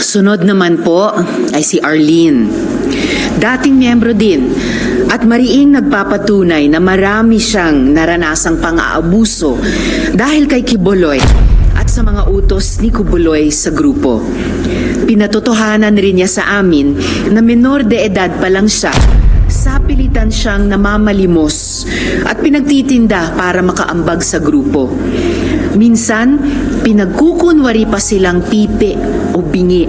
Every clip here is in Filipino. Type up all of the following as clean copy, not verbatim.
Sunod naman po ay si Arlene. Dating miyembro din at mariing nagpapatunay na marami siyang naranasang pang-aabuso dahil kay Kibuloy at sa mga utos ni Kibuloy sa grupo. Pinatotohanan rin niya sa amin na menor de edad pa lang siya. Sapilitan siyang namamalimos at pinagtitinda para makaambag sa grupo. Minsan, pinagkukunwari pa silang pipi o bingi.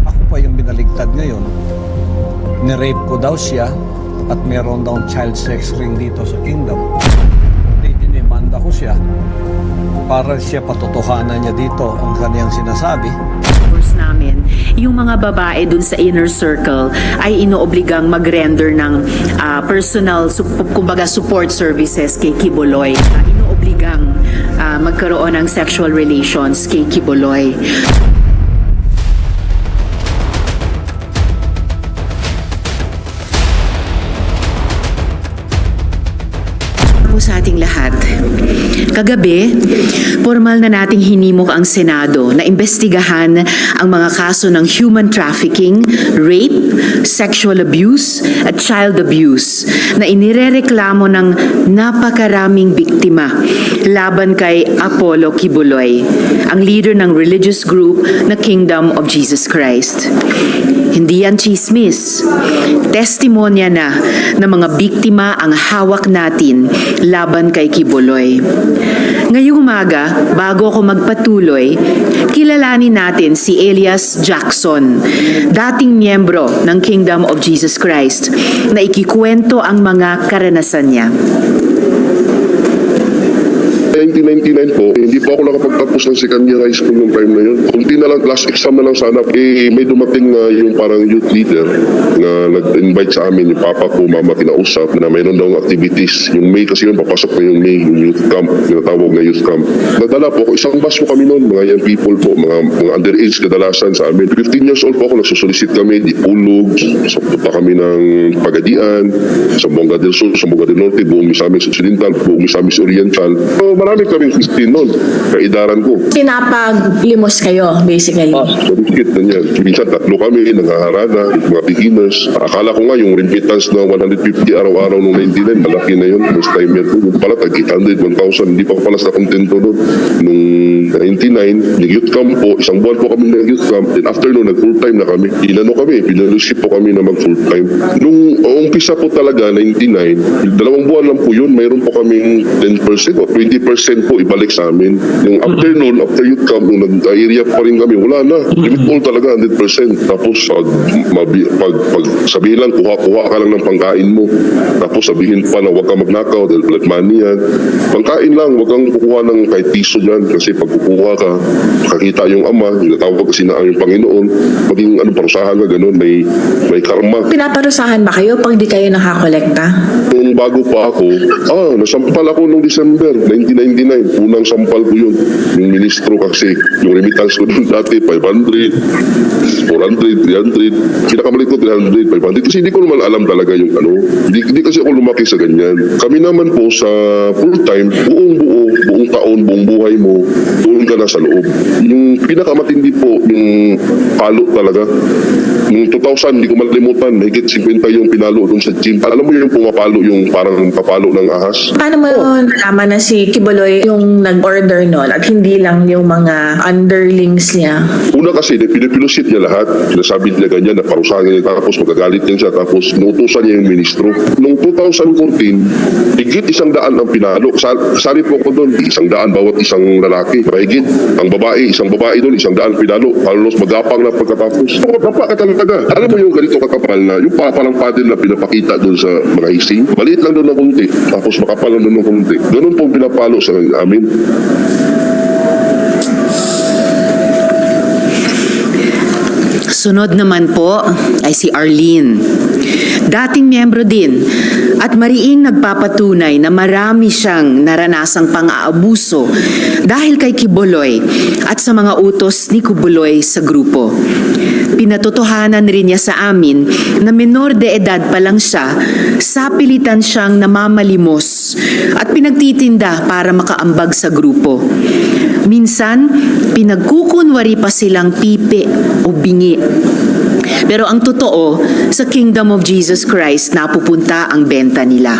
Ako pa yung binaligtad ngayon. Nirape ko daw siya at meron daw child sex ring dito sa kingdom. Dinimanda ko siya para siya patotohanan niya dito ang kaniyang sinasabi. Namin, yung mga babae dun sa inner circle ay inoobligang mag-render ng personal, kumbaga support services kay Kibuloy. Inoobligang magkaroon ng sexual relations kay Kibuloy. Sa ating lahat. Kagabi, formal na nating hinimok ang Senado na imbestigahan ang mga kaso ng human trafficking, rape, sexual abuse at child abuse na inirereklamo ng napakaraming biktima laban kay Apollo Kibuloy, ang leader ng religious group na Kingdom of Jesus Christ. Hindi yan chismis. Testimonya na ng mga biktima ang hawak natin laban kay Kibuloy. Ngayong umaga, bago ako magpatuloy, kilalanin natin si Elias Jackson, dating miyembro ng Kingdom of Jesus Christ, na ikikwento ang mga karanasan niya. 1999 po, hindi po ako nakapagtapos ng second year high school ng time na yun. Kunti na lang, last exam na lang sana. May dumating na yung parang youth leader na nag-invite sa amin, yung papa ko, mama, kinausap na mayroon daw activities. Yung May kasi yun, papasok na yung May, yung youth camp, tinatawag na youth camp. Nadala po ako, isang bus po kami noon, mga young people po, mga underage kadalasan sa amin. 15 years old po ako, nagsusolicit kami, di Ulog, sa punta kami ng Pagadian, sa Bonga del Sur, sa Bonga del Norte, buong Misamis Occidental, buong Misamis Oriental. So, marami kaming 15 noon, kaidaran ko. Pinapaglimos kayo, basically. Solicit na niya. Minsan tatlo kami, nangaharana, mga beginners. Akala ko nga yung remittance na 150 araw-araw noong 99, malaki na yun. Most time yan po. Yung pala, tag 800, 1,000. Hindi pa pala sa kontento noon. Noong 99, nag-youth camp po. Isang buwan po kami nag-youth camp. Then after noon, nag-full time na kami. Pinalusip po kami na mag-full time. Nung umpisa po talaga, 99, 2 buwan lang po yun, mayroon po kaming 10% o 20% po ibalik sa amin. Yung after noon, after youth camp, nung nag-area pa rin kami, wala na. Limit all talaga, 100%. Tapos, pag sabihin lang, kuha-kuha ka lang ng pangkain mo. Tapos sabihin pa na huwag ka magnakaw dahil blood money yan. Pangkain lang, huwag kang kukuha ng kahit piso dyan. Kasi pag kukuha ka, kakita yung ama, yung natawag kasi na yung Panginoon, maging parusahan ka, ganun, may karma. Pinaparusahan ba kayo pag di kayo nakakolekta? Nung bago pa ako, nasampal ako nung December 1999. Unang sampal ko yun. Yung ministro kasi, yung remittance ko dun dati, 500, 400, 300. Pinakamalit ko 300, 500. Kasi hindi ko naman alam talaga yung Hindi kasi ako lumaki sa ganyan. Kami naman po sa full-time, buong taon, buong buhay mo, doon ka na sa loob. Yung pinakamatindi po, yung palo talaga. Noong 2000, hindi ko malimutan, higit 50 yung pinalo doon sa gym. Alam mo yung pumapalo, yung parang papalo ng ahas? Paano mo nalaman na si Kibuloy yung nag-order nun at hindi lang yung mga underlings niya? Una kasi, pinipilusit niya lahat. Sinasabi niya ganyan, na parusahan niya, tapos magagalit niya siya, tapos inuutusan niya yung ministro. Noong 2014, higit 100 ang pinalo. Kasali po ko doon, 100 bawat isang lalaki. Mahigit, isang babae doon, 100 pinalo. Halos magapang na pagkatapos. Kapag talaga. Alam mo yung ganito kakapal na, yung parang paddle na pinapakita doon sa mga hising, maliit lang doon ng kunti, tapos makapal lang doon ng kunti. Ganun po pinapalo sa amin. Sunod naman po ay si Arlene. Dating miyembro din At mariing nagpapatunay na marami siyang naranasang pang-aabuso dahil kay Quiboloy at sa mga utos ni Quiboloy sa grupo. Pinatotohanan rin niya sa amin na menor de edad pa lang siya, sapilitan siyang namamalimos at pinagtitinda para makaambag sa grupo. Minsan, pinagkukunwari pa silang pipi o bingi. Pero ang totoo, sa Kingdom of Jesus Christ napupunta ang benta nila.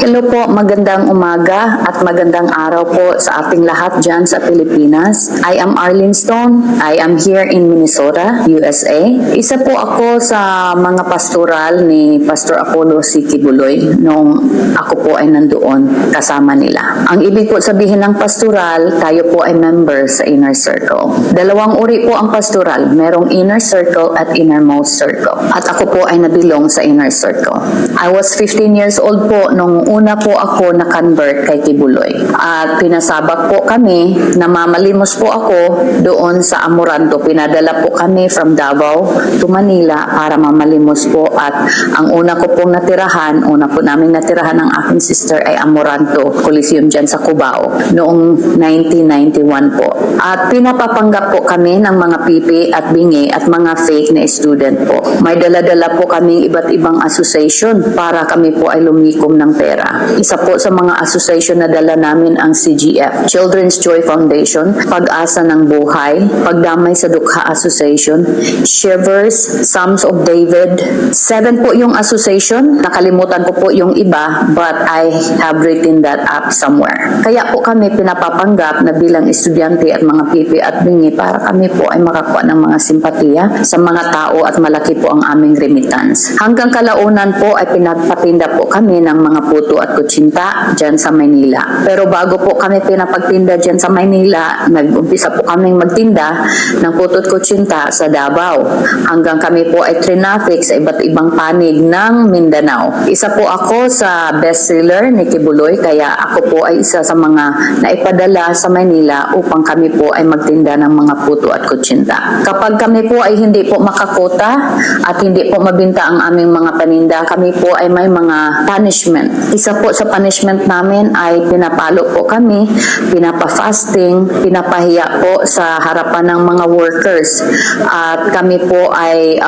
Hello po, magandang umaga at magandang araw po sa ating lahat dyan sa Pilipinas. I am Arlene Stone. I am here in Minnesota, USA. Isa po ako sa mga pastoral ni Pastor Apollo C. Quiboloy nung ako po ay nandoon kasama nila. Ang ibig po sabihin ng pastoral, tayo po ay member sa inner circle. Dalawang uri po ang pastoral. Merong inner circle at innermost circle. At ako po ay nabilong sa inner circle. I was 15 years old po nung una po ako na-convert kay Quiboloy. At pinasabak po kami, namamalimos po ako doon sa Amoranto. Pinadala po kami from Davao to Manila para mamalimos po. At ang una ko pong natirahan, una po namin natirahan ng aking sister ay Amoranto Coliseum dyan sa Cubao noong 1991 po. At pinapapanggap po kami ng mga pipi at bingi at mga fake na student po. May dala-dala po kaming iba't ibang association para kami po ay lumikom ng pera. Isa po sa mga association na dala namin ang CGF, Children's Joy Foundation, Pag-asa ng Buhay, Pagdamay sa Dukha Association, Shivers, Psalms of David. 7 po yung association. Nakalimutan ko po yung iba, but I have written that up somewhere. Kaya po kami pinapapanggap na bilang estudyante at mga pipi at bingi para kami po ay makakuha ng mga simpatiya sa mga tao at malaki po ang aming remittance. Hanggang kalaunan po ay pinagpatinda po kami ng mga puto at kutsinta dyan sa Maynila. Pero bago po kami pinapagtinda dyan sa Maynila, nag-umpisa po kaming magtinda ng puto at kutsinta sa Davao. Hanggang kami po ay trinafic sa iba't ibang panig ng Mindanao. Isa po ako sa bestseller ni Quiboloy, kaya ako po ay isa sa mga naipadala sa Maynila upang kami po ay magtinda ng mga puto at kutsinta. Kapag kami po ay hindi po makakota at hindi po mabinta ang aming mga paninda, kami po ay may mga punishment. Isa po sa punishment namin ay pinapalo po kami, pinapa-fasting, pinapahiya po sa harapan ng mga workers at kami po ay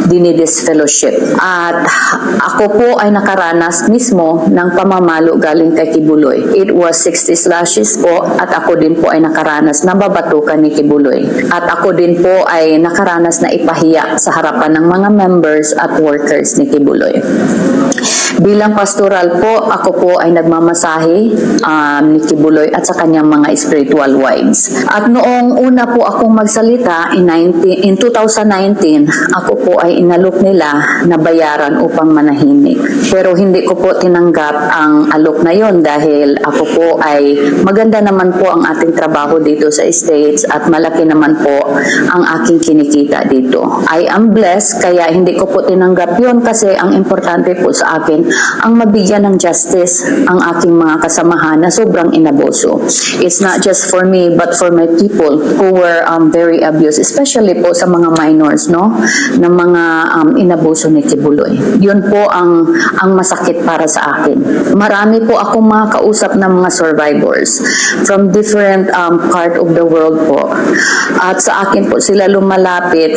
dinidisfellowship. At ako po ay nakaranas mismo ng pamamalo galing kay Quiboloy. It was 60 slashes po at ako din po ay nakaranas na babatukan ni Quiboloy. At ako din po ay nakaranas na ipahiya sa harapan ng mga members at workers ni Quiboloy. Bilang pastoral po, ako po ay nagmamasahe ni Quiboloy at sa kanyang mga spiritual wives. At noong una po akong magsalita, in 2019, ako po ay inalok nila na bayaran upang manahimik. Pero hindi ko po tinanggap ang alok na yon dahil ako po ay maganda naman po ang ating trabaho dito sa States at malaki naman po ang aking kinikita dito. I am blessed, kaya hindi ko po tinanggap yon kasi ang importante po sa akin ang mabigyan ng justice ang aking mga kasamahan na sobrang inabuso. It's not just for me but for my people who were very abused, especially po sa mga minors, no, ng mga inabuso ni Quiboloy. Yun po ang masakit para sa akin. Marami po akong mga kausap ng mga survivors from different part of the world po. At sa akin po sila lumalapit,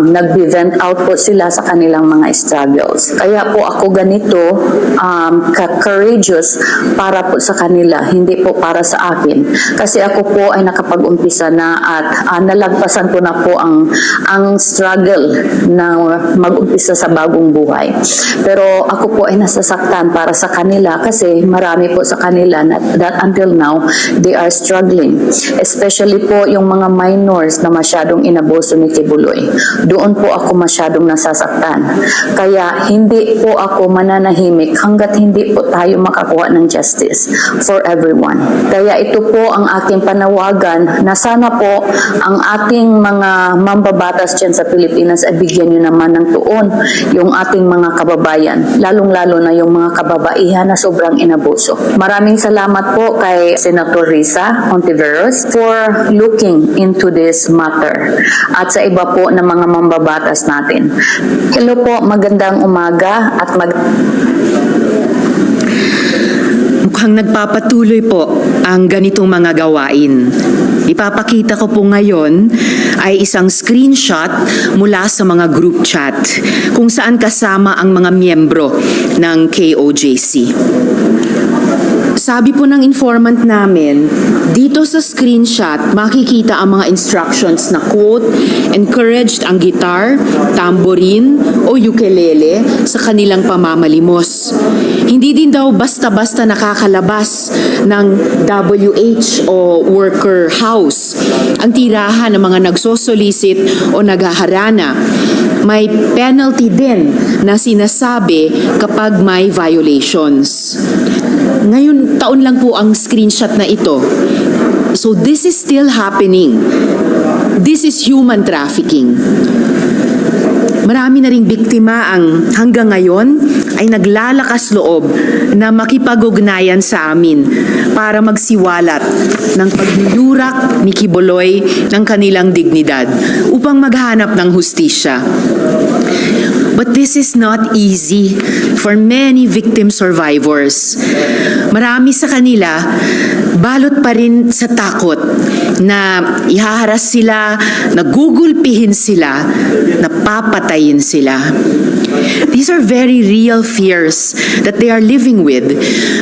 nag-vent out po sila sa kanilang mga struggles. Kaya po ako ganito ka-courageous para po sa kanila, hindi po para sa akin. Kasi ako po ay nakapag-umpisa na at nalagpasan ko na po ang struggle na mag-umpisa sa bagong buhay. Pero ako po ay nasasaktan para sa kanila kasi marami po sa kanila that until now, they are struggling. Especially po yung mga minors na masyadong inabuso ni Quiboloy. Doon po ako masyadong nasasaktan. Kaya hindi po ako mananahimik hanggat hindi hindi po tayo makakuha ng justice for everyone. Kaya ito po ang aking panawagan na sana po ang ating mga mambabatas dyan sa Pilipinas ay bigyan nyo naman ng tuon yung ating mga kababayan, lalong-lalo na yung mga kababaihan na sobrang inabuso. Maraming salamat po kay Senator Risa Hontiveros for looking into this matter at sa iba po na mga mambabatas natin. Hello po, magandang umaga at Mukhang nagpapatuloy po ang ganitong mga gawain. Ipapakita ko po ngayon ay isang screenshot mula sa mga group chat kung saan kasama ang mga miyembro ng KOJC. Sabi po ng informant namin, dito sa screenshot, makikita ang mga instructions na quote, encouraged ang guitar, tamborin o ukulele sa kanilang pamamalimos. Hindi din daw basta-basta nakakalabas ng WH o worker house ang tirahan ng mga nagsosolicit o naghaharana. May penalty din na sinasabi kapag may violations. Ngayon, taon lang po ang screenshot na ito. So this is still happening. This is human trafficking. Marami na ring biktima ang hanggang ngayon ay naglalakas loob na makipag-ugnayan sa amin para magsiwalat ng pagnuyurak ni Quiboloy ng kanilang dignidad upang maghanap ng hustisya. But this is not easy for many victim survivors. Marami sa kanila, balot pa rin sa takot na ihaharas sila, nagugulpihin sila, napapatayin sila. These are very real fears that they are living with.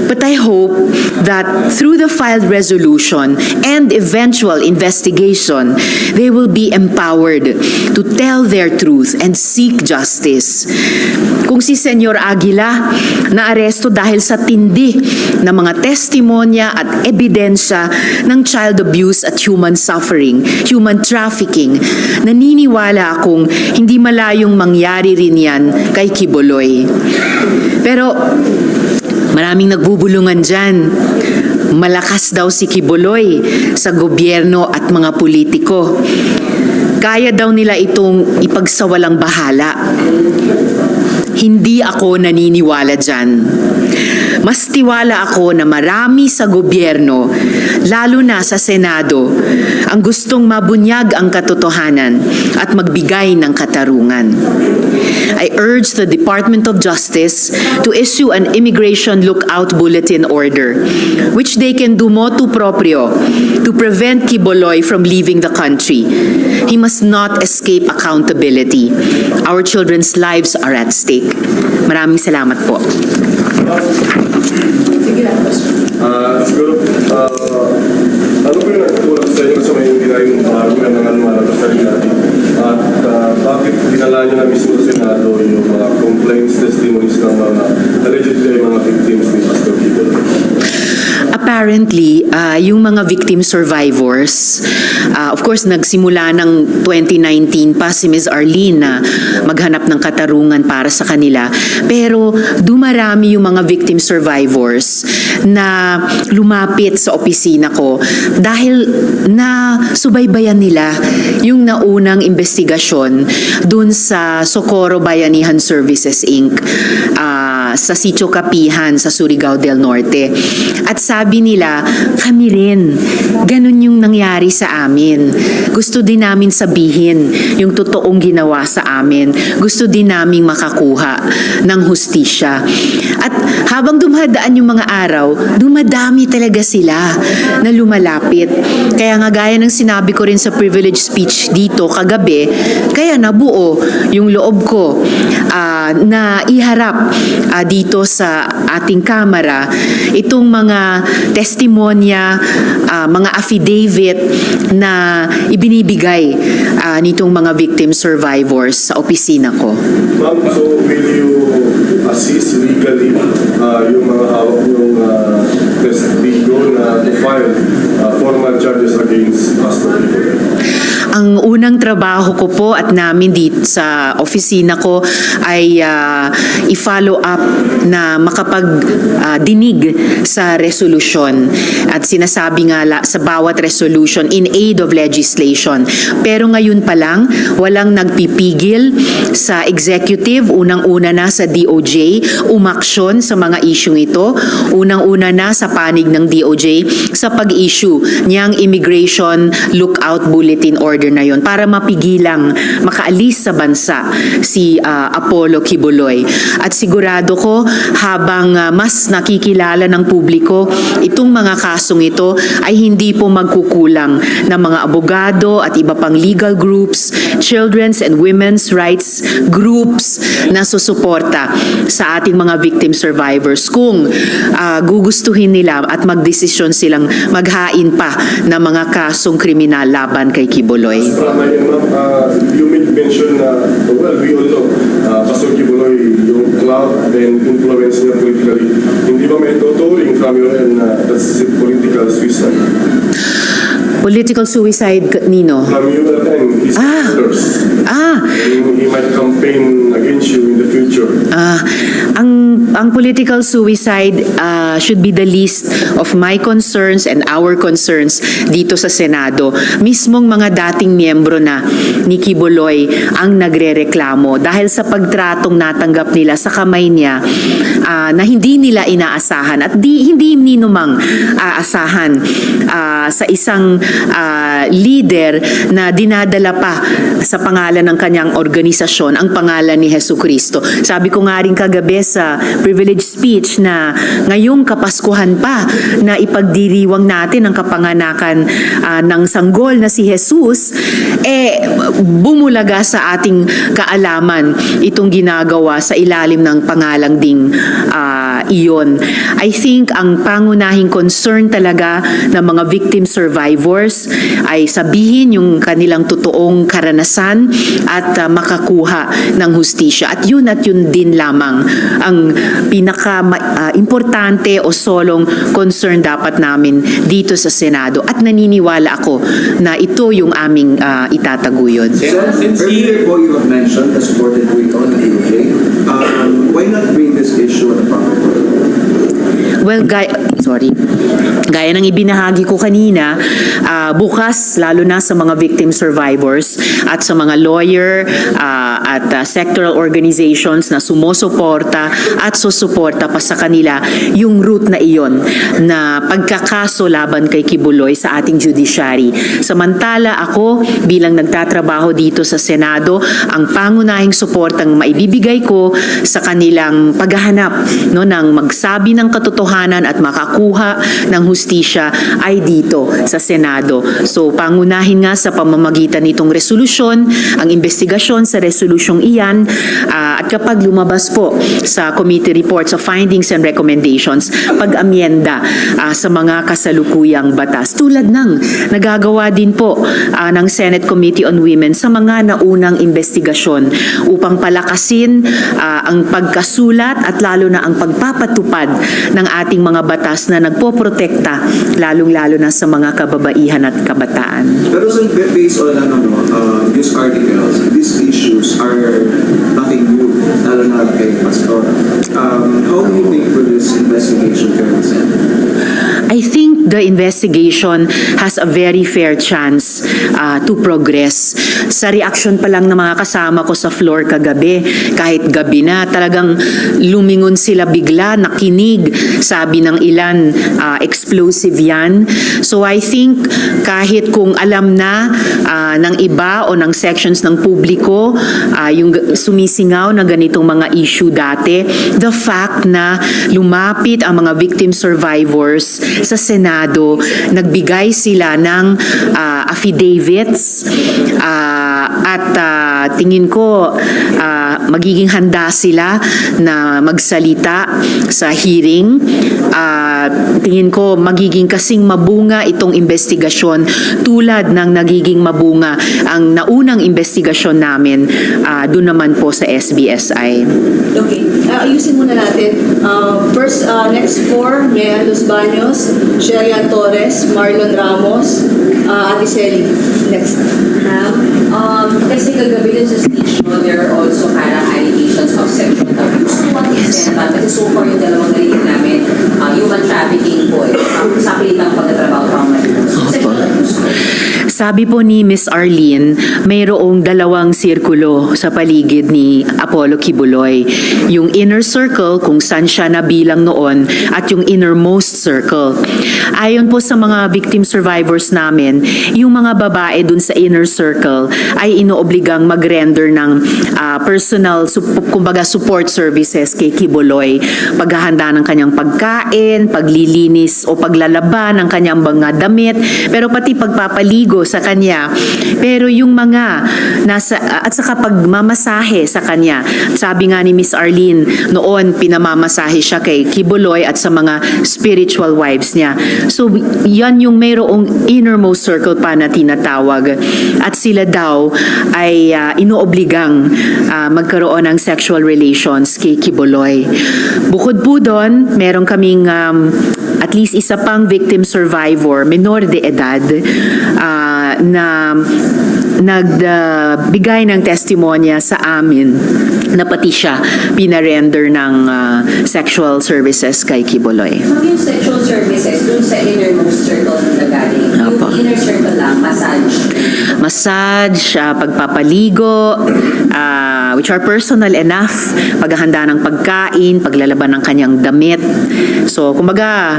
But I hope that through the filed resolution and eventual investigation, they will be empowered to tell their truth and seek justice. Kung si Senyor Aguila naaresto dahil sa tindi ng mga testimonya at ebidensya ng child abuse at human suffering, human trafficking, naniniwala akong hindi malayong mangyari rin yan kay Quiboloy. Pero maraming nagbubulungan dyan. Malakas daw si Quiboloy sa gobyerno at mga politiko. Kaya daw nila itong ipagsawalang bahala. Hindi ako naniniwala dyan. Mas tiwala ako na marami sa gobyerno, lalo na sa Senado, ang gustong mabunyag ang katotohanan at magbigay ng katarungan. I urge the Department of Justice to issue an immigration lookout bulletin order, which they can do motu proprio to prevent Quiboloy from leaving the country. He must not escape accountability. Our children's lives are at stake. Maraming salamat po. Siguro, ano po yung nagtulak sa inyo sa may ginayong bago ng anuman at salita? At bakit dinala nyo na mismo sa Senado yung mga complaints, testimonies ng mga allegedly mga victims ni Pastor Quiboloy? Apparently, yung mga victim survivors, of course, nagsimula ng 2019 pa si Ms. Arlene na maghanap ng katarungan para sa kanila. Pero dumarami yung mga victim survivors na lumapit sa opisina ko dahil na subaybayan nila yung naunang investigasyon dun sa Socorro Bayanihan Services Inc. Sa Sitio Kapihan sa Surigao del Norte. At sabi nila, kami rin, ganun yung nangyari sa amin. Gusto din namin sabihin yung totoong ginawa sa amin. Gusto din namin makakuha ng hustisya. At habang dumadaan yung mga araw, dumadami talaga sila na lumalapit. Kaya nga gaya ng sinabi ko rin sa privilege speech dito kagabi, kaya nabuo yung loob ko na iharap dito sa ating kamera itong mga testimonya, mga affidavit na ibinibigay nitong mga victim survivors sa opisina ko. Ma'am, so will you assist legally yung mga hawak yung testigo na to file formal charges against Pastor Quiboloy? Ang unang trabaho ko po at namin dito sa opisina ko ay i-follow up na makapagdinig sa resolution. At sinasabi nga sa bawat resolution in aid of legislation. Pero ngayon pa lang, walang nagpipigil sa executive, unang-una na sa DOJ, umaksyon sa mga isyung ito, unang-una na sa panig ng DOJ sa pag-issue niyang immigration lookout bulletin order na yon para mapigilang makaalis sa bansa si Apollo Quiboloy. At sigurado ko habang mas nakikilala ng publiko itong mga kasong ito ay hindi po magkukulang ng mga abogado at iba pang legal groups, children's and women's rights groups na susuporta sa ating mga victim survivors kung gugustuhin nila at magdesisyon silang maghain pa ng mga kasong kriminal laban kay Quiboloy. You made mention na, well, we all know, Pastor Quiboloy, yung clout and influence niya politically. Hindi ba may tuturing from your end na that's political suicide? Political suicide, Nino? From your end, his supporters. He might campaign against you in the future. Ang political suicide should be the least of my concerns and our concerns dito sa Senado. Mismong mga dating miyembro na ni Quiboloy ang nagrereklamo dahil sa pagtratong natanggap nila sa kamay niya na hindi nila inaasahan at hindi ninumang aasahan sa isang leader na dinadala pa sa pangalan ng kanyang organisasyon ang pangalan ni Jesucristo. Sabi ko nga rin kagabi sa privilege speech na ngayong Kapaskuhan pa na ipagdiriwang natin ang kapanganakan ng sanggol na si Jesus, bumulaga sa ating kaalaman itong ginagawa sa ilalim ng pangalang ding iyon. I think ang pangunahing concern talaga ng mga victim survivors ay sabihin yung kanilang totoong karanasan at makakuha ng hustisya. At yun din lamang ang pinaka-importante o solong concern dapat namin dito sa Senado. At naniniwala ako na ito yung aming itataguyod. Earlier po you have mentioned the supported week on the UK. Why not bring this issue at the proper forum? Well, gaya ng ibinahagi ko kanina, bukas, lalo na sa mga victim survivors at sa mga lawyer at sectoral organizations na sumusuporta at susuporta pa sa kanila yung route na iyon na pagkakaso laban kay Quiboloy sa ating judiciary. Samantala ako, bilang nagtatrabaho dito sa Senado, ang pangunahing suportang maibibigay ko sa kanilang paghahanap ng magsabi ng katotohanan at makakuha ng hustisya ay dito sa Senado. So pangunahin nga sa pamamagitan nitong resolusyon, ang investigasyon sa resolusyong iyan at kapag lumabas po sa committee reports of findings and recommendations, pag-amyenda sa mga kasalukuyang batas. Tulad ng nagagawa din po ng Senate Committee on Women sa mga naunang investigasyon upang palakasin ang pagkasulat at lalo na ang pagpapatupad ng ating mga batas na nagpoprotekta lalong-lalo na sa mga kababaihan at kabataan. Pero sir, based on these articles, these issues are nothing new, lalo na kay Pastor. How do you think for this investigation, Sir? I think the investigation has a very fair chance to progress. Sa reaction pa lang ng mga kasama ko sa floor kagabi, kahit gabi na, talagang lumingon sila bigla, nakinig, sabi ng ilan, explosive yan. So I think kahit kung alam na ng iba o ng sections ng publiko, yung sumisingaw na ganitong mga issue dati, the fact na lumapit ang mga victim survivors sa Senado, nagbigay sila ng affidavits at tingin ko magiging handa sila na magsalita sa hearing. Tingin ko magiging kasing mabunga itong investigasyon tulad ng nagiging mabunga ang naunang investigasyon namin doon naman po sa SBSI. Okay, ayusin muna natin. First, next four, Mea Los Baños, Sherian Torres, Marlon Ramos, Ate Selly. Next. Kasi kagabi dun sa station, there are also parang allegations of sexual abuse. To what extent ba? Kasi so far yung dalawang narinig namin, human trafficking po, sa pilitang pagkatrabaho pang sexual abuse. Sabi po ni Miss Arlene, mayroong dalawang sirkulo sa paligid ni Apollo Kibuloy. Yung inner circle kung saan siya nabilang noon at yung innermost circle. Ayon po sa mga victim survivors namin, yung mga babae dun sa inner circle ay inoobligang mag-render ng personal, kumbaga support services kay Kibuloy. Paghahanda ng kanyang pagkain, paglilinis o paglalaba ng kanyang mga damit, pero pati pagpapaligo sa kanya. Pero yung mga at saka pagmamasahe sa kanya. Sabi nga ni Miss Arlene, noon pinamamasahe siya kay Kibuloy at sa mga spiritual wives niya. So yan yung mayroong innermost circle pa na tinatawag. At sila daw ay inoobligang magkaroon ng sexual relations kay Kibuloy. Bukod po doon, meron kaming at least isa pang victim survivor, menor de edad, na nagbigay ng testimonya sa amin na pati siya pinarender ng sexual services kay Kibuloy. Yung sexual services, dun sa innermost circle ng nagaling, yung inner circle lang, Massage, pagpapaligo, which are personal enough, paghahanda ng pagkain, paglalaban ng kanyang damit. So, kumbaga,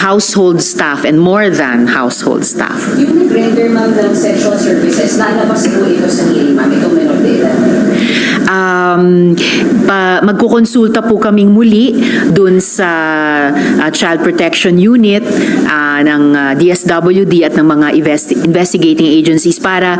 household staff and more than household staff. Yung nag-render ma'am ng sexual services, lalabas po ito sa hearing ma'am, itong menor de edad. Magkukonsulta po kaming muli dun sa Child Protection Unit ng DSWD at ng mga investigating agencies para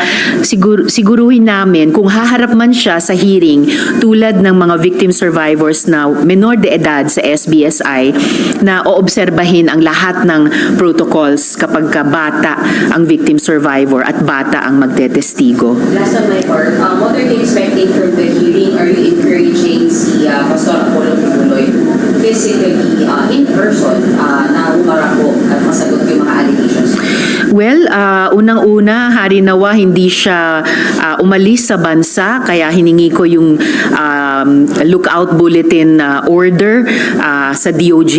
siguruhin namin kung haharap man siya sa hearing tulad ng mga victim survivors na menor de edad sa SBSI na oobserbahin ang lahat ng protocols kapag bata ang victim survivor at bata ang magtetestigo. Last on my part, what are you expecting from the hearing? Are you encouraging si Pastor Apollo Kibuloy physically, in person, na humarap po at masagot yung mga allegations? Well, unang-una, harinawa hindi siya umalis sa bansa, kaya hiningi ko yung lookout bulletin order sa DOJ.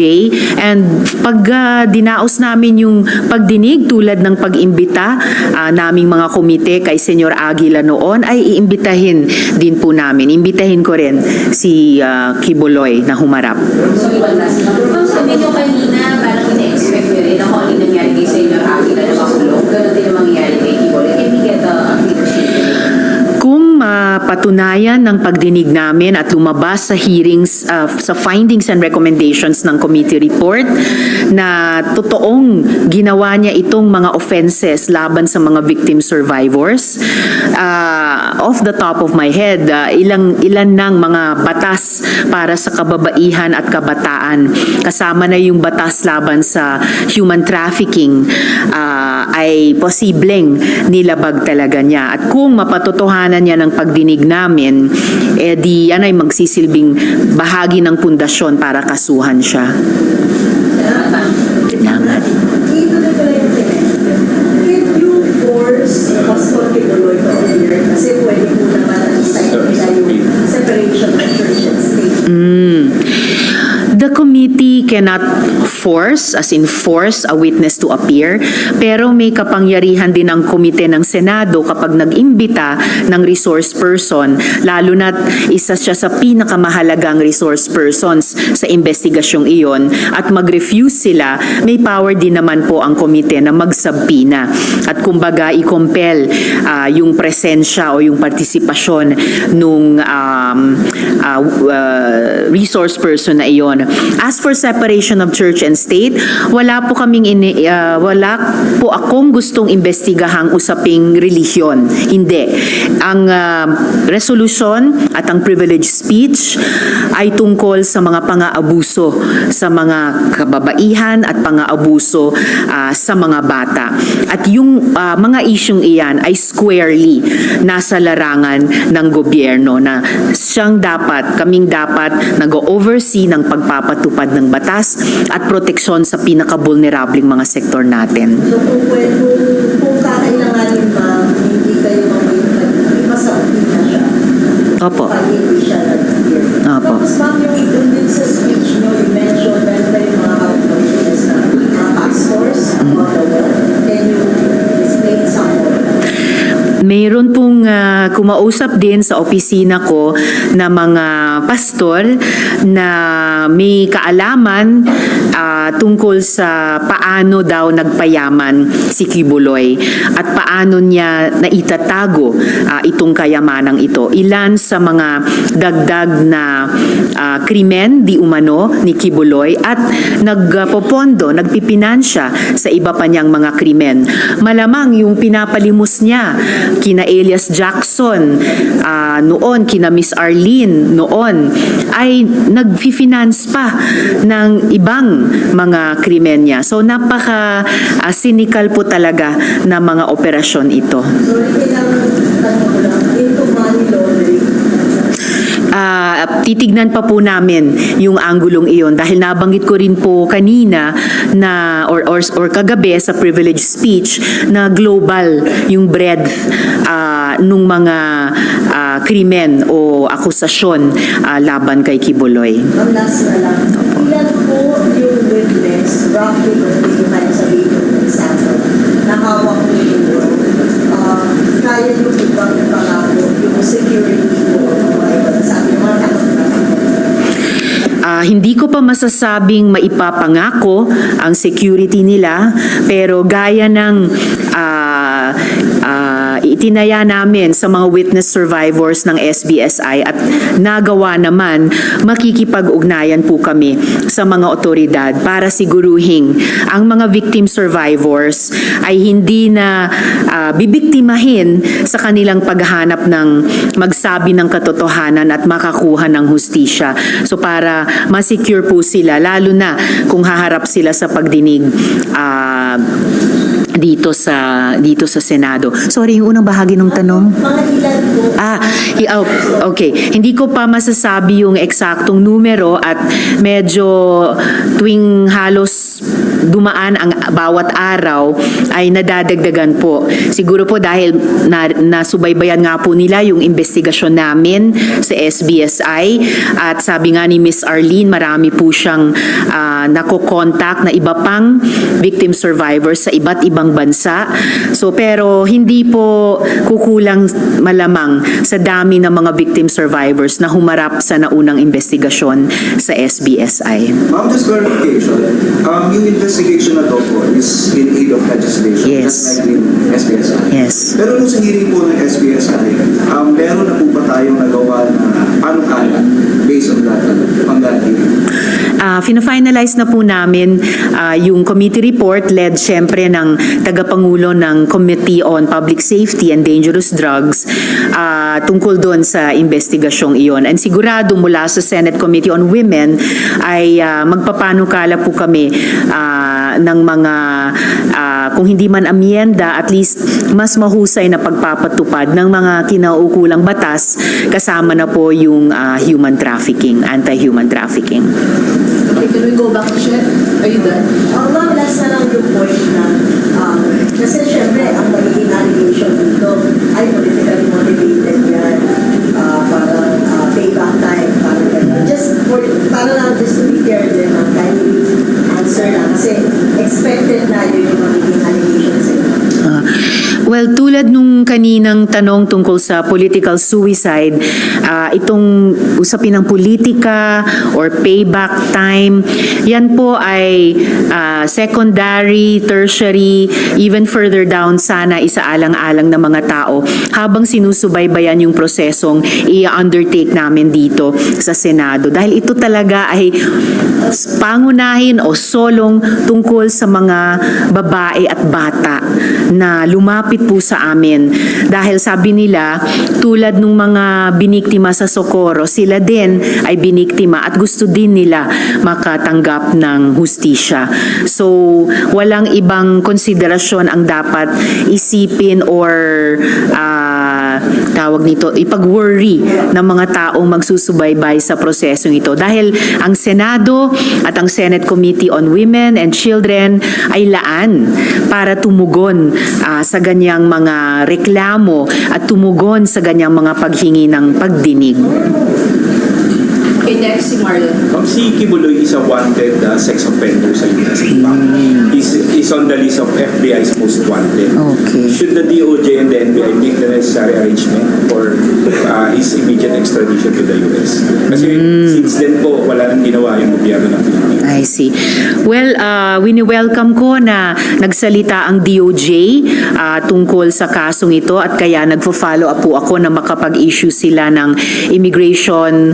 And pag dinaos namin yung pagdinig tulad ng pag-imbita naming mga komite kay Senyor Aguila noon, ay iimbitahin din po namin. Imbitahin ko rin si Kibuloy na humarap. So, iwan last. Ma'am, sabi niyo kanina, parang ina-expect niyo rin ako ang nangyari kay Senyor Aguila na makulong. Ganun din ang mangyayari kay Kibuloy. Can we get a leadership? Kung mapatunayan ng pagdinig namin at lumabas sa hearings, sa findings and recommendations ng committee report na totoong ginawa niya itong mga offenses laban sa mga victim survivors, off the top of my head, ilan ng mga batas para sa kababaihan at kabataan, kasama na yung batas laban sa human trafficking, ay posibleng nilabag talaga niya. At kung mapatotohanan niya ng pagdinig namin, di yan ay magsisilbing bahagi ng pundasyon para kasuhan siya. Salamat. Can you force Pastor Kibuloy to appear? Kasi pwede po naman ang side nila yung separation of church and state. The committee cannot force, as in force, a witness to appear, pero may kapangyarihan din ang komite ng Senado kapag nag-imbita ng resource person, lalo na't isa siya sa pinakamahalagang resource persons sa investigasyong iyon, at mag-refuse sila, may power din naman po ang komite na magsabina at kumbaga i-compel yung presensya o yung partisipasyon nung resource person na iyon. As for separation of church and state, wala po akong gustong imbestigahang usaping relihiyon. Hindi. Ang resolution at ang privilege speech ay tungkol sa mga pang-aabuso sa mga kababaihan at pang-aabuso sa mga bata. At yung mga isyung iyan ay squarely nasa larangan ng gobyerno na kaming dapat nag-oversee ng pagpapatupad ng batas at proteksyon sa pinaka-vulnerableng mga sektor natin. So kung kakailanganin ma'am, hindi kayo masautin na siya. Opo. Pag hindi siya nag-hear. Opo. Tapos ma'am, yung din sa speech nyo, you mentioned meron kayong mga outcomes na mga pastors about the world. Can you explain some more? Mayroon pong kumausap din sa opisina ko na mga pastor na may kaalaman tungkol sa paano daw nagpayaman si Kibuloy at paano niya naitatago itong kayamanang ito. Ilan sa mga dagdag na krimen di umano ni Kibuloy at nagpopondo, nagpipinansya sa iba pa niyang mga krimen. Malamang yung pinapalimos niya kina Elias Jackson noon, kina Miss Arlene noon, ay nag-finance pa ng ibang mga krimen niya. So napaka-cynical po talaga na mga operasyon ito. So ilang tanong ko lang, into money laundering. Titignan pa po namin yung anggulong iyon dahil nabanggit ko rin po kanina na or kagabi sa privilege speech na global yung breadth nung mga krimen o akusasyon laban kay Kibuloy. Ang last na lang, ilan po yung witness, roughly kung hindi tayo sabihin yung example, na hawak mo yung kaya yung ibang pangako, yung security po, sabi mo, Hindi ko pa masasabing maipapangako ang security nila, pero gaya ng itinaya namin sa mga witness survivors ng SBSI at nagawa naman, makikipag-ugnayan po kami sa mga otoridad para siguruhin ang mga victim survivors ay hindi na bibiktimahin sa kanilang paghahanap ng magsabi ng katotohanan at makakuha ng hustisya. So para ma-secure po sila, lalo na kung haharap sila sa pagdinig dito sa Senado. Sorry, yung unang bahagi ng tanong. mga ilan po, Okay. Hindi ko pa masasabi yung eksaktong numero at medyo tuwing halos dumaan ang bawat araw ay nadadagdagan po. Siguro po dahil nasubaybayan nga po nila yung investigasyon namin sa SBSI at sabi nga ni Miss Arlene, marami po siyang nakokontak na iba pang victim survivors sa iba't ibang bansa. So pero hindi po kukulang malamang sa dami ng mga victim survivors na humarap sa naunang investigasyon sa SBSI. Ma'am, just clarification. Yung investigation na to po is in aid of legislation. Yes. Just like in SBSI. Yes. Pero nung sa hearing po ng SBSI, meron na po ba tayong nagawa na panukala based on that hearing? Fina-finalize na po namin yung committee report led syempre ng tagapangulo ng Committee on Public Safety and Dangerous Drugs tungkol doon sa investigasyong iyon. And sigurado mula sa Senate Committee on Women ay magpapanukala po kami ng mga kung hindi man amyenda, at least mas mahusay na pagpapatupad ng mga kinaukulang batas kasama na po yung human trafficking, anti-human trafficking. Okay, can we go back to Chef? Are you done? ma'am, last na lang yung point na, kasi syempre, ang magiging allegation dito ay politically motivated yan, para payback time, para gano'n. Para lang just to be fair din, kindly answer lang, kasi expected na yun yung magiging allegation sa inyo. Well, tulad nung kaninang tanong tungkol sa political suicide, itong usapin ng politika or payback time, yan po ay secondary, tertiary, even further down sana isaalang-alang ng mga tao habang sinusubaybayan yung prosesong i-undertake namin dito sa Senado. Dahil ito talaga ay pangunahin o solong tungkol sa mga babae at bata na lumapit lumapit po sa amin dahil sabi nila tulad ng mga biniktima sa Socorro, sila din ay biniktima at gusto din nila makatanggap ng hustisya. So walang ibang konsiderasyon ang dapat isipin or tawag nito, ipag-worry ng mga taong magsusubaybay sa prosesong ito. Dahil ang Senado at ang Senate Committee on Women and Children ay laan para tumugon sa ganyang mga reklamo at tumugon sa ganyang mga paghingi ng pagdinig. Okay, next si Marlon. Si Kibuloy is a wanted sex offender sa US. He's on the list of FBI's most wanted. Okay. Should the DOJ and the NBI make the necessary arrangement for his immediate extradition to the US? Kasi since then po, wala nang ginawa yung gobyerno ng Pilipinas. I see. Well, wini-welcome ko na nagsalita ang DOJ tungkol sa kasong ito at kaya nagfo-follow up po ako na makapag-issue sila ng immigration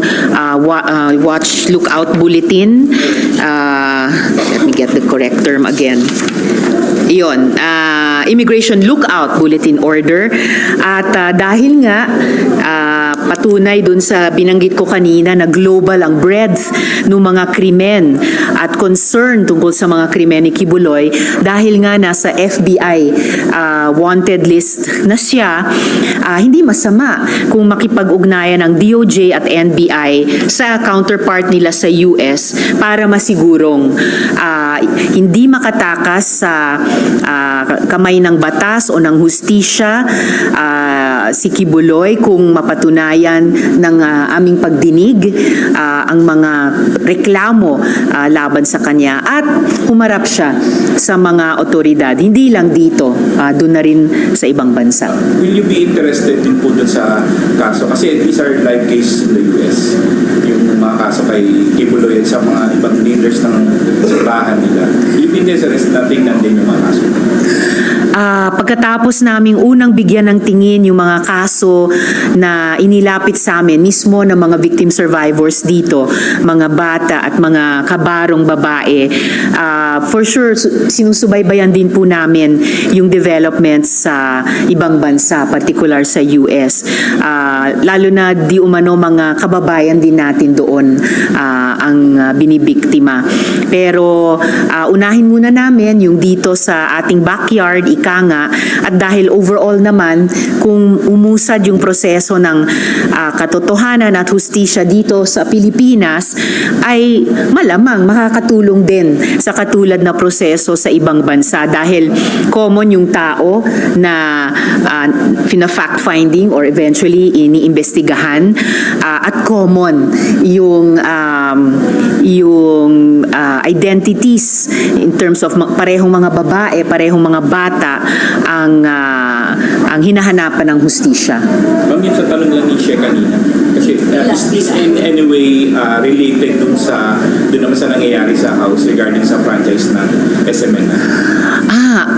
watch lookout bulletin. Let me get the correct term again. Iyon, immigration lookout bulletin order. At dahil nga patunay dun sa binanggit ko kanina na global ang breadth ng mga krimen at concern tungkol sa mga krimen ni Kibuloy, dahil nga nasa FBI wanted list na siya, hindi masama kung makipag-ugnayan ng DOJ at NBI sa counterpart nila sa US para masigurong hindi makatakas sa kamay ng batas o ng hustisya si Kibuloy kung mapatunayan ng aming pagdinig ang mga reklamo laban sa kanya at humarap siya sa mga otoridad. Hindi lang dito, doon na rin sa ibang bansa. Will you be interested din po dun sa kaso? Kasi these are live cases in the US. Yung mga kaso kay Kibuloy at sa mga ibang leaders ng simbahan nila. Will you be interested na tingnan din yung mga kaso? Pagkatapos naming unang bigyan ng tingin yung mga kaso na inilapit sa amin, mismo ng mga victim survivors dito, mga bata at mga kabarong babae, for sure, sinusubaybayan din po namin yung developments sa ibang bansa, particular sa US. Lalo na di umano mga kababayan din natin doon ang binibiktima. Pero unahin muna namin yung dito sa ating backyard, ika nga, at dahil overall naman, kung umusad yung proseso ng katotohanan at hustisya dito sa Pilipinas, ay malamang makakatulong din sa katulad na proseso sa ibang bansa dahil common yung tao na fina-fact-finding or eventually iniimbestigahan at common yung identities in terms of parehong mga babae, parehong mga bata ang hinahanapan ng hustisya. Ma'am, yung sa tanong lang ni Shea kanina, kasi is this in any way related dun naman sa nangyayari sa House regarding sa franchise ng SMN?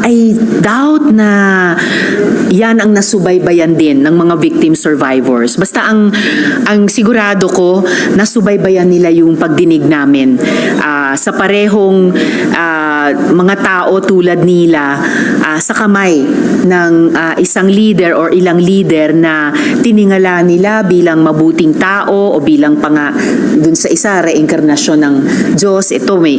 I doubt na yan ang nasubaybayan din ng mga victim survivors. Basta ang sigurado ko, nasubaybayan nila yung pagdinig namin sa parehong mga tao tulad nila sa kamay ng isang leader or ilang leader na tiningala nila bilang mabuting tao o bilang dun sa isa reinkarnasyon ng Diyos. Ito may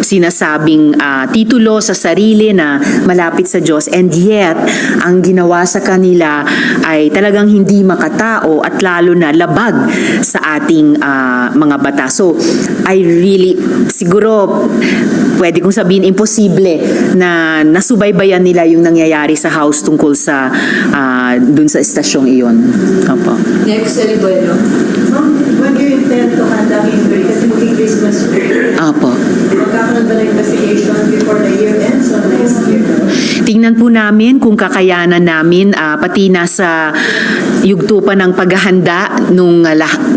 sinasabing titulo sa sarili na malapit sa Diyos, and yet ang ginawa sa kanila ay talagang hindi makatao at lalo na labag sa ating mga batas. So I really, siguro pwede kong sabihin imposible na nasubaybayan nila yung nangyayari sa House tungkol sa dun sa estasyong iyon. Opo. Next, Elibuelo. Ma'am, when you intend to conduct inquiry kasi mag-Christmas Opo. magkakaroon ba ng investigation before the year ends or next year? tinitingnan po namin kung kakayanan namin, pati nasa yugto pa ng paghahanda nung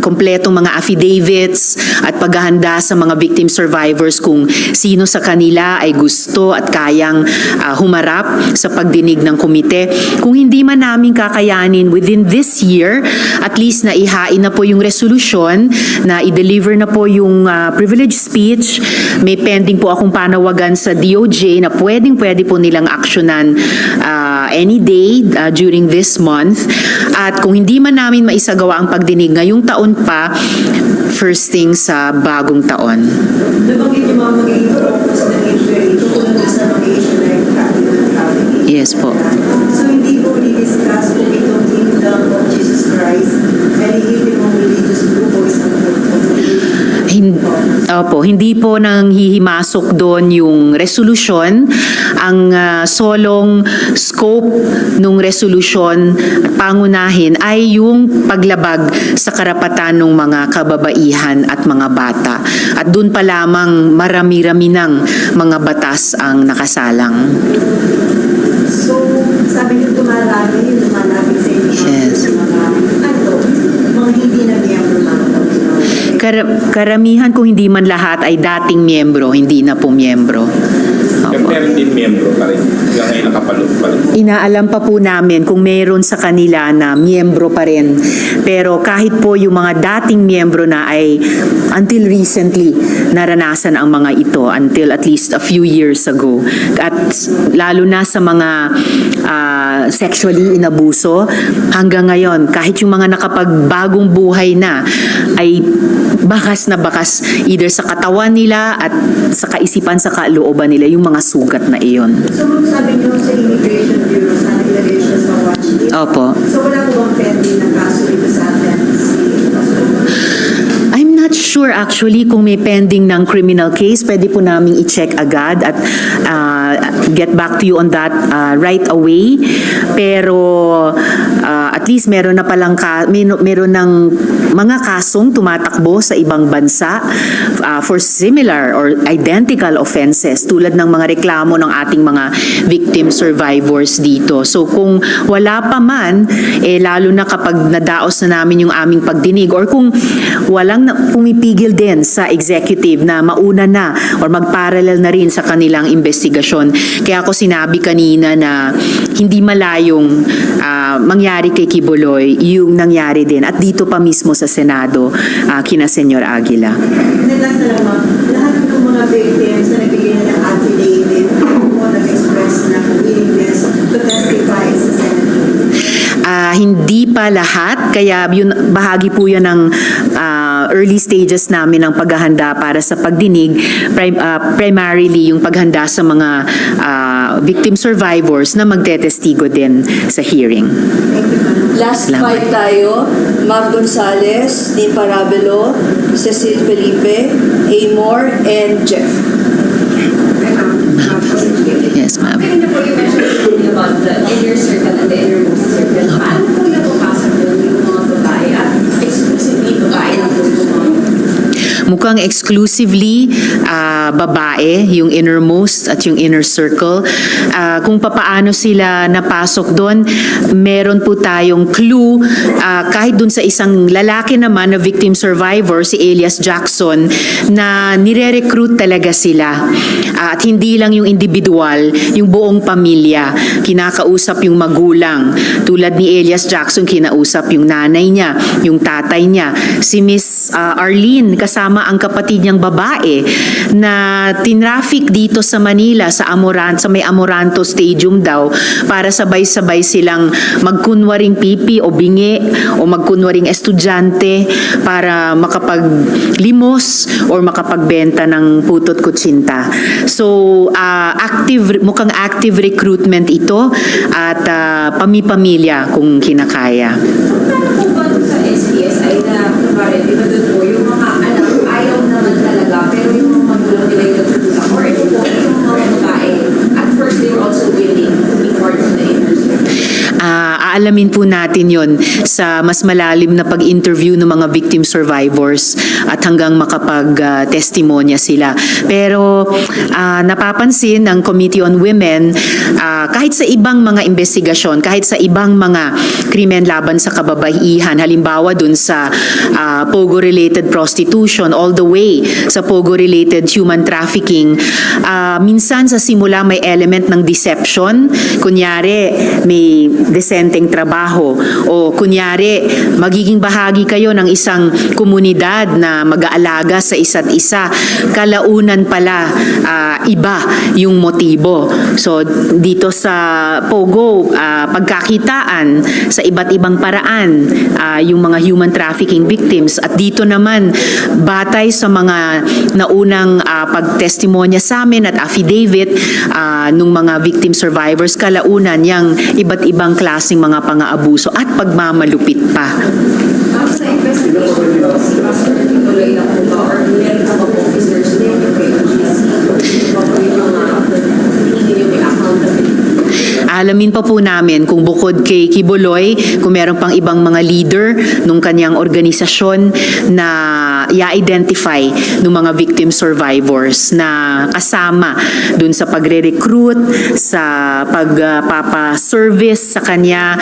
kompletong mga affidavits at paghahanda sa mga victim survivors kung sino sa kanila ay gusto at kayang humarap sa pagdinig ng komite. Kung hindi man namin kakayanin within this year, at least na ihain na po yung resolution, na i-deliver na po yung privilege speech. May pending po akong panawagan sa DOJ na pwede po nilang aksyonan any day during this month. At kung hindi man namin maisagawa ang pagdinig ngayong taon pa, first thing sa bagong taon. Nabanggit yung mga magiging focus ng inquiry tungkol sa mga issue like trafficking. Yes po. So hindi po i-discuss kung itong Kingdom of Jesus Christ ay hindi mo religious group o isang Hindi po nang hihimasok doon yung resolution. Ang solong scope ng resolution at pangunahin ay yung paglabag sa karapatan ng mga kababaihan at mga bata. At doon pa lamang marami-rami ng mga batas ang nakasalang. So, sabi niyo tumalaki sa inyo Yes. mga hindi na miyembro ng Karamihan kung hindi man lahat ay dating miyembro, hindi na po miyembro. Opo. Meron din miyembro pa rin. Hanggang ngayon nakapalot pa rin. Inaalam pa po namin kung meron sa kanila na miyembro pa rin. Pero kahit po yung mga dating miyembro na ay until recently naranasan ang mga ito, until at least a few years ago. At lalo na sa mga sexually inabuso, hanggang ngayon, kahit yung mga nakapagbagong buhay na, ay bakas na bakas either sa katawan nila at sa kaisipan, sa kalooban nila, yung mga sugat na iyon. So, sabi niyo sa Immigration Bureau, sana ilagay siya sa watch list. Opo. So, wala po bang pending na kaso dito sa atin? I'm not sure actually kung may pending ng criminal case. Pwede po namin i-check agad at get back to you on that right away. Pero at least meron na palang meron ng mga kasong tumatakbo sa ibang bansa for similar or identical offenses tulad ng mga reklamo ng ating mga victim survivors dito. So kung wala pa man, lalo na kapag nadaos na namin yung aming pagdinig or kung walang pumipigil din sa executive na mauna na or mag-parallel na rin sa kanilang investigasyon. Kaya ako sinabi kanina na hindi malayong mangyari kay Kibuloy yung nangyari din at dito pa mismo sa Senado kina Senyor Aguila. Last na lang, ma'am. Lahat ng mga victims na nagbigay na ng affidavit o nag-express na willingness to testify sa Senate. Hindi pa lahat, kaya yun, bahagi po yan ng early stages namin ng paghahanda para sa pagdinig, primarily yung paghanda sa mga victim survivors na magtetestigo din sa hearing. Last Salamat. five tayo, Mav Gonzalez, Dean Parabelo, Cecil Felipe, Amor, and Jeff. Yes, ma'am. Pwede na po yung mention about the inner circle and the innermost circle. Paano po yung papasok doon yung mga babae at exclusively babae na po yung mga Mukhang exclusively babae, yung innermost at yung inner circle. Kung papaano sila napasok doon, meron po tayong clue. Kahit doon sa isang lalaki naman na victim survivor, si Elias Jackson, na nire-recruit talaga sila. At hindi lang yung individual, yung buong pamilya. Kinakausap yung magulang. Tulad ni Elias Jackson, kinausap yung nanay niya, yung tatay niya. Si Miss Arlene, kasama ang kapatid niyang babae na tinraffic dito sa Manila sa may Amoranto Stadium daw para sabay-sabay silang magkunwaring pipi o bingi o magkunwaring estudyante para makapaglimos or makapagbenta ng putot kutsinta. So mukhang active recruitment ito at pamipamilya kung kinakaya. Paano po ba sa SPS ay na, kumari, di ba doon po, yung mga anak, ayaw naman talaga, pero yung mga magulang nila yung nagtutulak, or ito po, yung mga babae, at first they were also willing to be part of the inner circle. aalamin po natin yon sa mas malalim na pag-interview ng mga victim survivors at hanggang makapag-testimonya sila. Pero napapansin ng Committee on Women, kahit sa ibang mga investigasyon, kahit sa ibang mga krimen laban sa kababaihan, halimbawa dun sa Pogo-related prostitution all the way sa Pogo-related human trafficking, minsan sa simula may element ng deception. Kunyari, may desenteng trabaho o kunyari, magiging bahagi kayo ng isang komunidad na mag-aalaga sa isa't isa. Kalaunan pala, iba yung motibo. So, dito sa Pogo, pagkakitaan sa iba't ibang paraan yung mga human trafficking victims. At dito naman, batay sa mga naunang pagtestimonya sa amin at affidavit nung mga victim survivors, kalaunan yung iba't ibang klaseng mga pang-aabuso at pagmamalupit pa. Sa investigation po, si Pastor tuloy na po ba or meron pa ba po officers din yung kay OGC? Pa po yung mga hindi yung may accountability? Alamin pa po namin kung bukod kay Kibuloy, kung meron pang ibang mga leader nung kanyang organisasyon na i-identify ng mga victim survivors na kasama dun sa pagre-recruit, sa pagpapaservice sa kanya,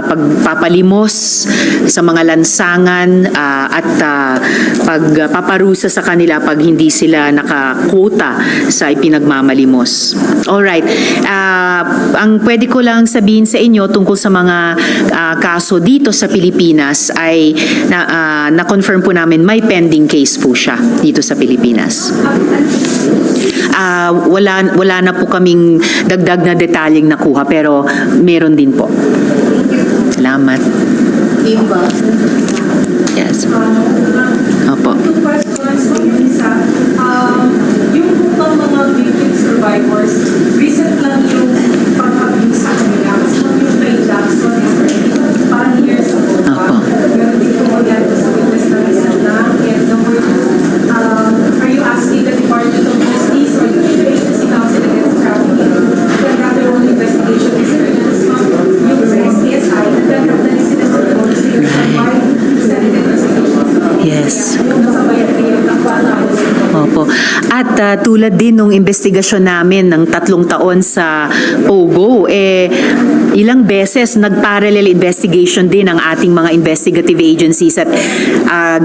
pagpapalimos sa mga lansangan at pagpaparusa sa kanila pag hindi sila nakakota sa ipinagmamalimos. Alright. Ang pwede ko lang sabihin sa inyo tungkol sa mga kaso dito sa Pilipinas ay na-confirm po namin may pending case po siya dito sa Pilipinas. Wala na po kaming dagdag na detalyeng nakuha pero meron din po. Salamat. Iba. Yes. Opo. Two questions po yung isa. Yung pang mga victim survivors, recent lang yung pag-abuse sa kanila. Kasi yung kay Jackson, parang years ago pa. Pero dito mo yan sa witness na recent na. And number two, are you asking the Department of Justice or the Agency Council Against Trafficking to conduct their own investigation and surveillance yung sa SPSI to conduct the incident report why Senate investigation? Yes. Opo. At tulad din nung investigasyon namin ng 3 taon sa Pogo, ilang beses nag-parallel investigation din ang ating mga investigative agencies at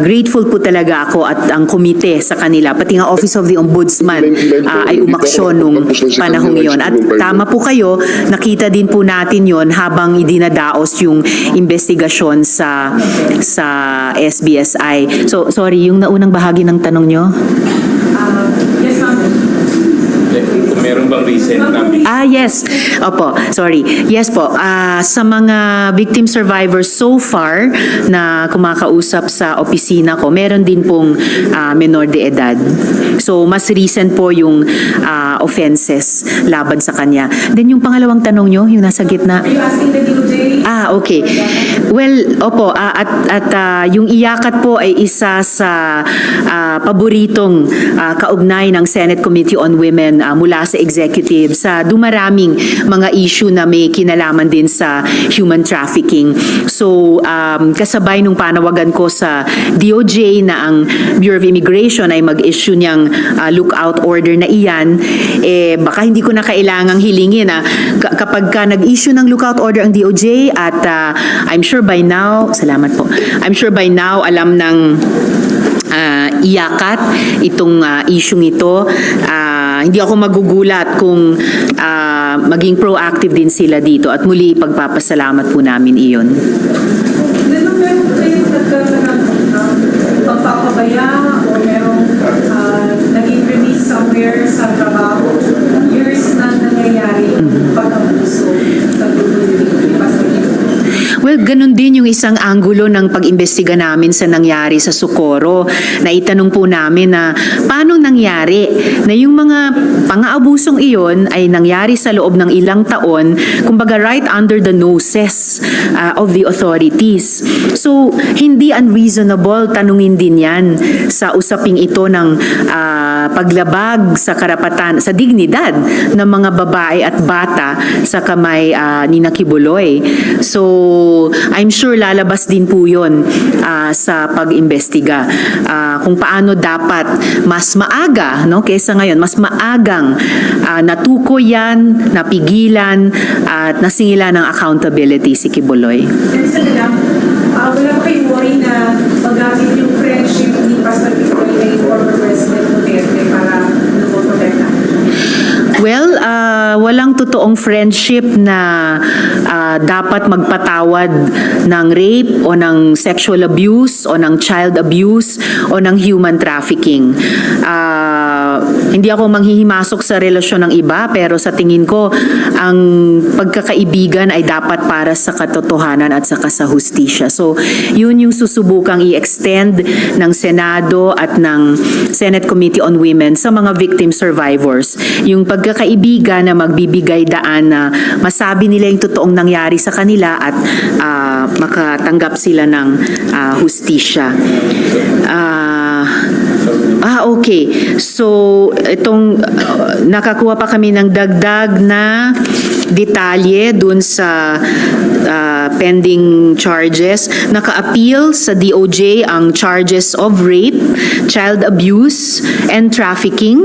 grateful po talaga ako at ang komite sa kanila, pati nga Office of the Ombudsman ay umaksyon nung panahong yon. At tama po kayo, nakita din po natin yon habang idinadaos yung investigasyon sa SBSI. So, sorry, yung naunang bahagi ng tanong nyo? Yes, ma'am. Kung meron bang recent na Yes. Opo, sorry. Yes po. Sa mga victim survivors so far na kumakausap sa opisina ko, meron din pong menor de edad. So, mas recent po yung offenses laban sa kanya. Then yung pangalawang tanong nyo, yung nasa gitna. Are you asking the DOJ? Okay. Well, opo, at yung iyakat po ay isa sa paboritong kaugnay ng Senate Committee on Women mula sa executive sa dumaraming mga issue na may kinalaman din sa human trafficking. So, kasabay nung panawagan ko sa DOJ na ang Bureau of Immigration ay mag-issue niyang lookout order na iyan, baka hindi ko na kailangang hilingin kapag ka nag-issue ng lookout order ang DOJ at I'm sure by now, salamat po, I'm sure by now alam ng iyakat itong issue ito. Hindi ako magugulat kung maging proactive din sila dito at muli pagpapasalamat po namin iyon. Meron kayong nagkakaroon ng pagpapabaya o merong naging release somewhere sa trabaho, years na nangyayari yung pag-abuso sa grupo ng Pastor? Well, Well, ganun din yung isang anggulo ng pag-imbestiga namin sa nangyari sa Socorro. Naitanong po namin na paano nangyari na yung mga pang-aabusong iyon ay nangyari sa loob ng ilang taon, kumbaga right under the noses of the authorities. So, hindi unreasonable tanungin din yan sa usaping ito ng paglabag sa karapatan, sa dignidad ng mga babae at bata sa kamay ni Kibuloy. So, I'm sure lalabas din po yun sa pag-imbestiga. Kung paano dapat mas maaga, no, kaysa ngayon, mas maagang natukoy yan, napigilan, at nasingilan ng accountability si Kibuloy. Isa na lang, wala pa kayong worry na magamit yung friendship ni Pastor Kibuloy kay former President Duterte para lumoprotekta? Well, walang totoong friendship na dapat magpatawad ng rape o ng sexual abuse o ng child abuse o ng human trafficking. Hindi ako manghihimasok sa relasyon ng iba, pero sa tingin ko, ang pagkakaibigan ay dapat para sa katotohanan at saka sa hustisya. So, yun yung susubukang i-extend ng Senado at ng Senate Committee on Women sa mga victim survivors. Yung pagkakaibigan na magbibigay daan na masabi nila yung totoong nangyari sa kanila at makatanggap sila ng hustisya. Okay. So, itong nakakuha pa kami ng dagdag na detalye dun sa pending charges. Naka-appeal sa DOJ ang charges of rape, child abuse, and trafficking.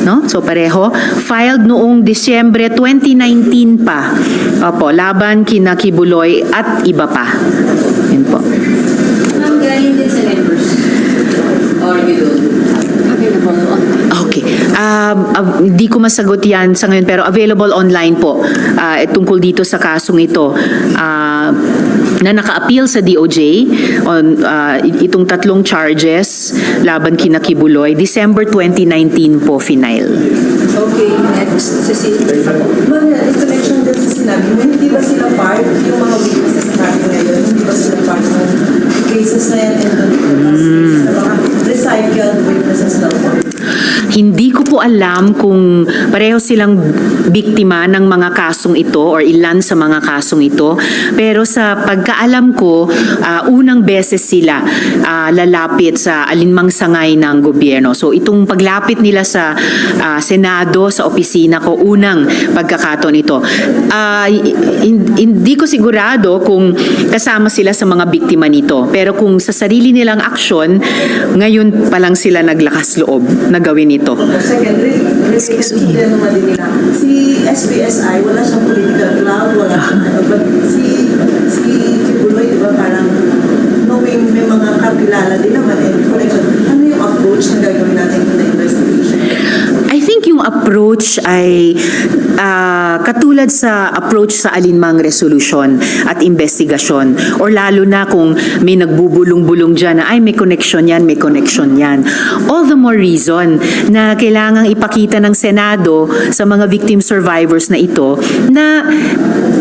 No? So, pareho. Filed noong Disyembre 2019 pa. Opo, laban kina Kibuloy at iba pa. Yun po. Ma'am, galing din sa members. Or you don't? Okay. Hindi ko masagot yan sa ngayon, pero available online po tungkol dito sa kasong ito na naka-appeal sa DOJ on itong tatlong charges laban kina Kibuloy. December 2019 po final. Okay, next. Cecilia. Ma'am, in connection din sa sinabi mo, hindi ba sila part, yung mga witnesses na natin ngayon, hindi ba sila part ng cases na yan and the mga recycled witnesses daw po? Hindi ko po alam kung pareho silang biktima ng mga kasong ito or ilan sa mga kasong ito. Pero sa pagkaalam ko, unang beses sila lalapit sa alinmang sangay ng gobyerno. So itong paglapit nila sa Senado, sa opisina ko, unang pagkakataon ito. Hindi ko sigurado kung kasama sila sa mga biktima nito. Pero kung sa sarili nilang aksyon, ngayon pa lang sila naglakas loob na gawin ito. Secondly, related naman din nila. Si SPSI, wala siyang political cloud, wala siyang but si Kibuloy, di ba, parang knowing may mga kakilala din naman and connection. Ano yung approach na gagawin natin in the investigation? I think yung approach ay katulad sa approach sa alinmang resolusyon at investigasyon, or lalo na kung may nagbubulong-bulong dyan na ay may connection yan, may connection yan. All the more reason na kailangang ipakita ng Senado sa mga victim survivors na ito na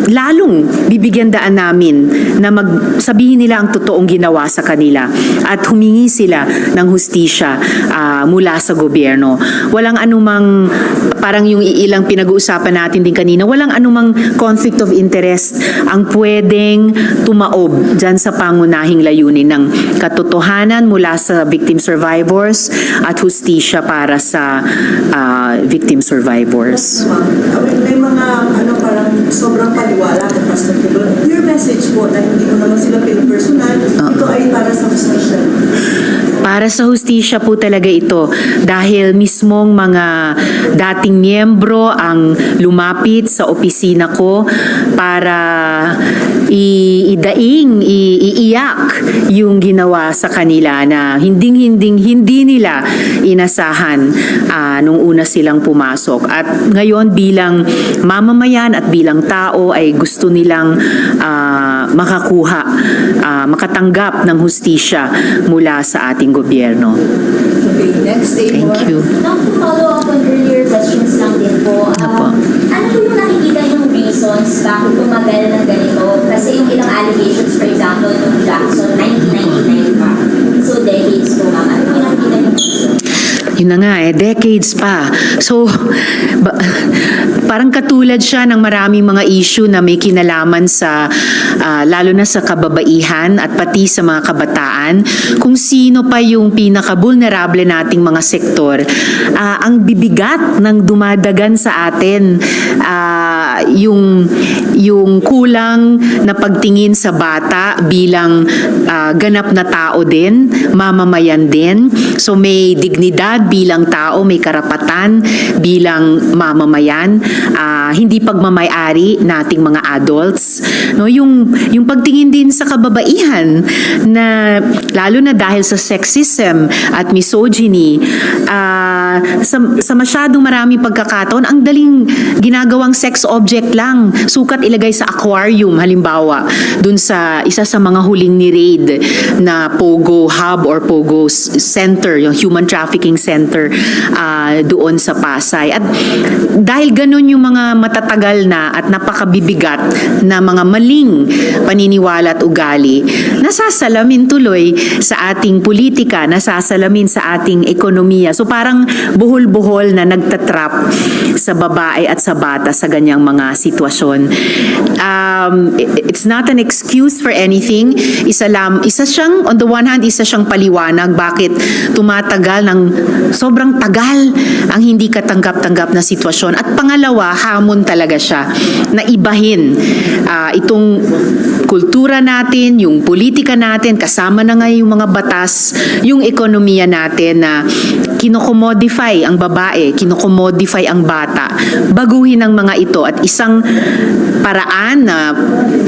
lalong bibigyan daan namin na magsabihin nila ang totoong ginawa sa kanila at humingi sila ng hustisya mula sa gobyerno. Walang anumang, parang yung ilang pinag-uusapan natin din kanina, walang anumang conflict of interest ang pwedeng tumaob dyan sa pangunahing layunin ng katotohanan mula sa victim survivors at hustisya para sa victim survivors. May mga parang sobrang paliwala kay Pastor Kibuloy. Your message po na hindi mo naman sila personal, ito ay para sa hustisya. Para sa hustisya po talaga ito dahil mismong mga dating miyembro ang lumapit sa opisina ko para iiyak yung ginawa sa kanila na hindi nila inasahan nung una silang pumasok. At ngayon bilang mamamayan at bilang tao ay gusto nilang makakuha, makatanggap ng hustisya mula sa ating gobyerno. Okay, next. Thank you. Now, to follow up on earlier questions lang din po, ano po yung nakikita yung reasons bakit tumagal ng ganito? Kasi yung ilang allegations yun na nga decades pa. So, parang katulad siya ng maraming mga issue na may kinalaman sa, lalo na sa kababaihan at pati sa mga kabataan, kung sino pa yung pinaka-vulnerable nating mga sektor. Ang bibigat ng dumadagan sa atin, yung kulang na pagtingin sa bata bilang ganap na tao din, mamamayan din. So may dignidad bilang tao, may karapatan bilang mamamayan, hindi pagmamayari nating mga adults. No, yung pagtingin din sa kababaihan na lalo na dahil sa sexism at misogyny, sa masyadong maraming pagkakataon, ang daling ginagawang sex object lang. Sukat ilagay sa aquarium, halimbawa, dun sa isa sa mga huling ni-raid na Pogo Hub or Pogo Center, yung Human Trafficking Center doon sa Pasay. At dahil ganun yung mga matatagal na at napakabibigat na mga maling paniniwala at ugali, nasasalamin tuloy sa ating politika, nasasalamin sa ating ekonomiya. So parang buhol-buhol na nagtatrap sa babae at sa bata sa ganyang mga sitwasyon. It's not an excuse for anything. Isa siyang, on the one hand, isa siyang paliwanag bakit tumatagal ng sobrang tagal ang hindi katanggap-tanggap na sitwasyon. At pangalawa, hamon talaga siya na ibahin itong kultura natin, yung politika natin, kasama na nga yung mga batas, yung ekonomiya natin na kinokomodify ang babae, kinokomodify ang bata. Baguhin ang mga ito at isang paraan na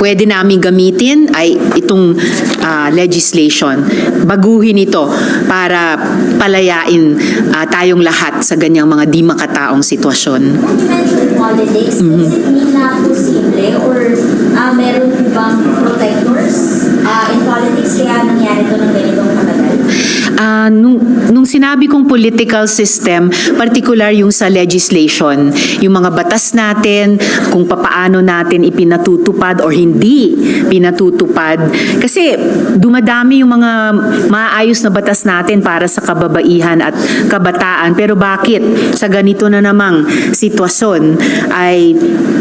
pwede namin gamitin ay itong legislation. Baguhin ito para palayain tayong lahat sa ganyang mga di makataong sitwasyon. You mentioned politics. Does it mean na posible or meron po bang protectors in politics kaya nangyari ito ng ganitong katagal? Nung sinabi kong political system, particular yung sa legislation, yung mga batas natin, kung papaano natin ipinatutupad or hindi pinatutupad. Kasi dumadami yung mga maayos na batas natin para sa kababaihan at kabataan. Pero bakit sa ganito na namang sitwasyon ay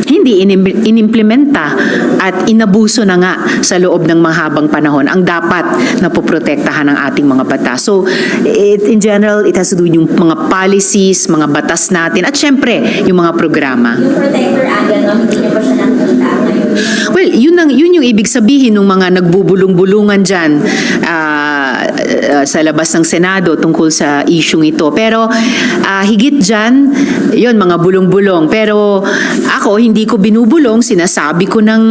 hindi inimplementa at inabuso na nga sa loob ng mahabang panahon ang dapat na poprotektahan ng ating mga batas. So, in general, it has to do yung mga policies, mga batas natin, at syempre, yung mga programa. Yung protector angle, no? Hindi niyo pa siya nakita ngayon? Well, yun yung ibig sabihin ng mga nagbubulong-bulungan dyan sa labas ng Senado tungkol sa isyung ito. Pero higit dyan, yun, mga bulong-bulong. Pero ako, hindi ko binubulong, sinasabi ko ng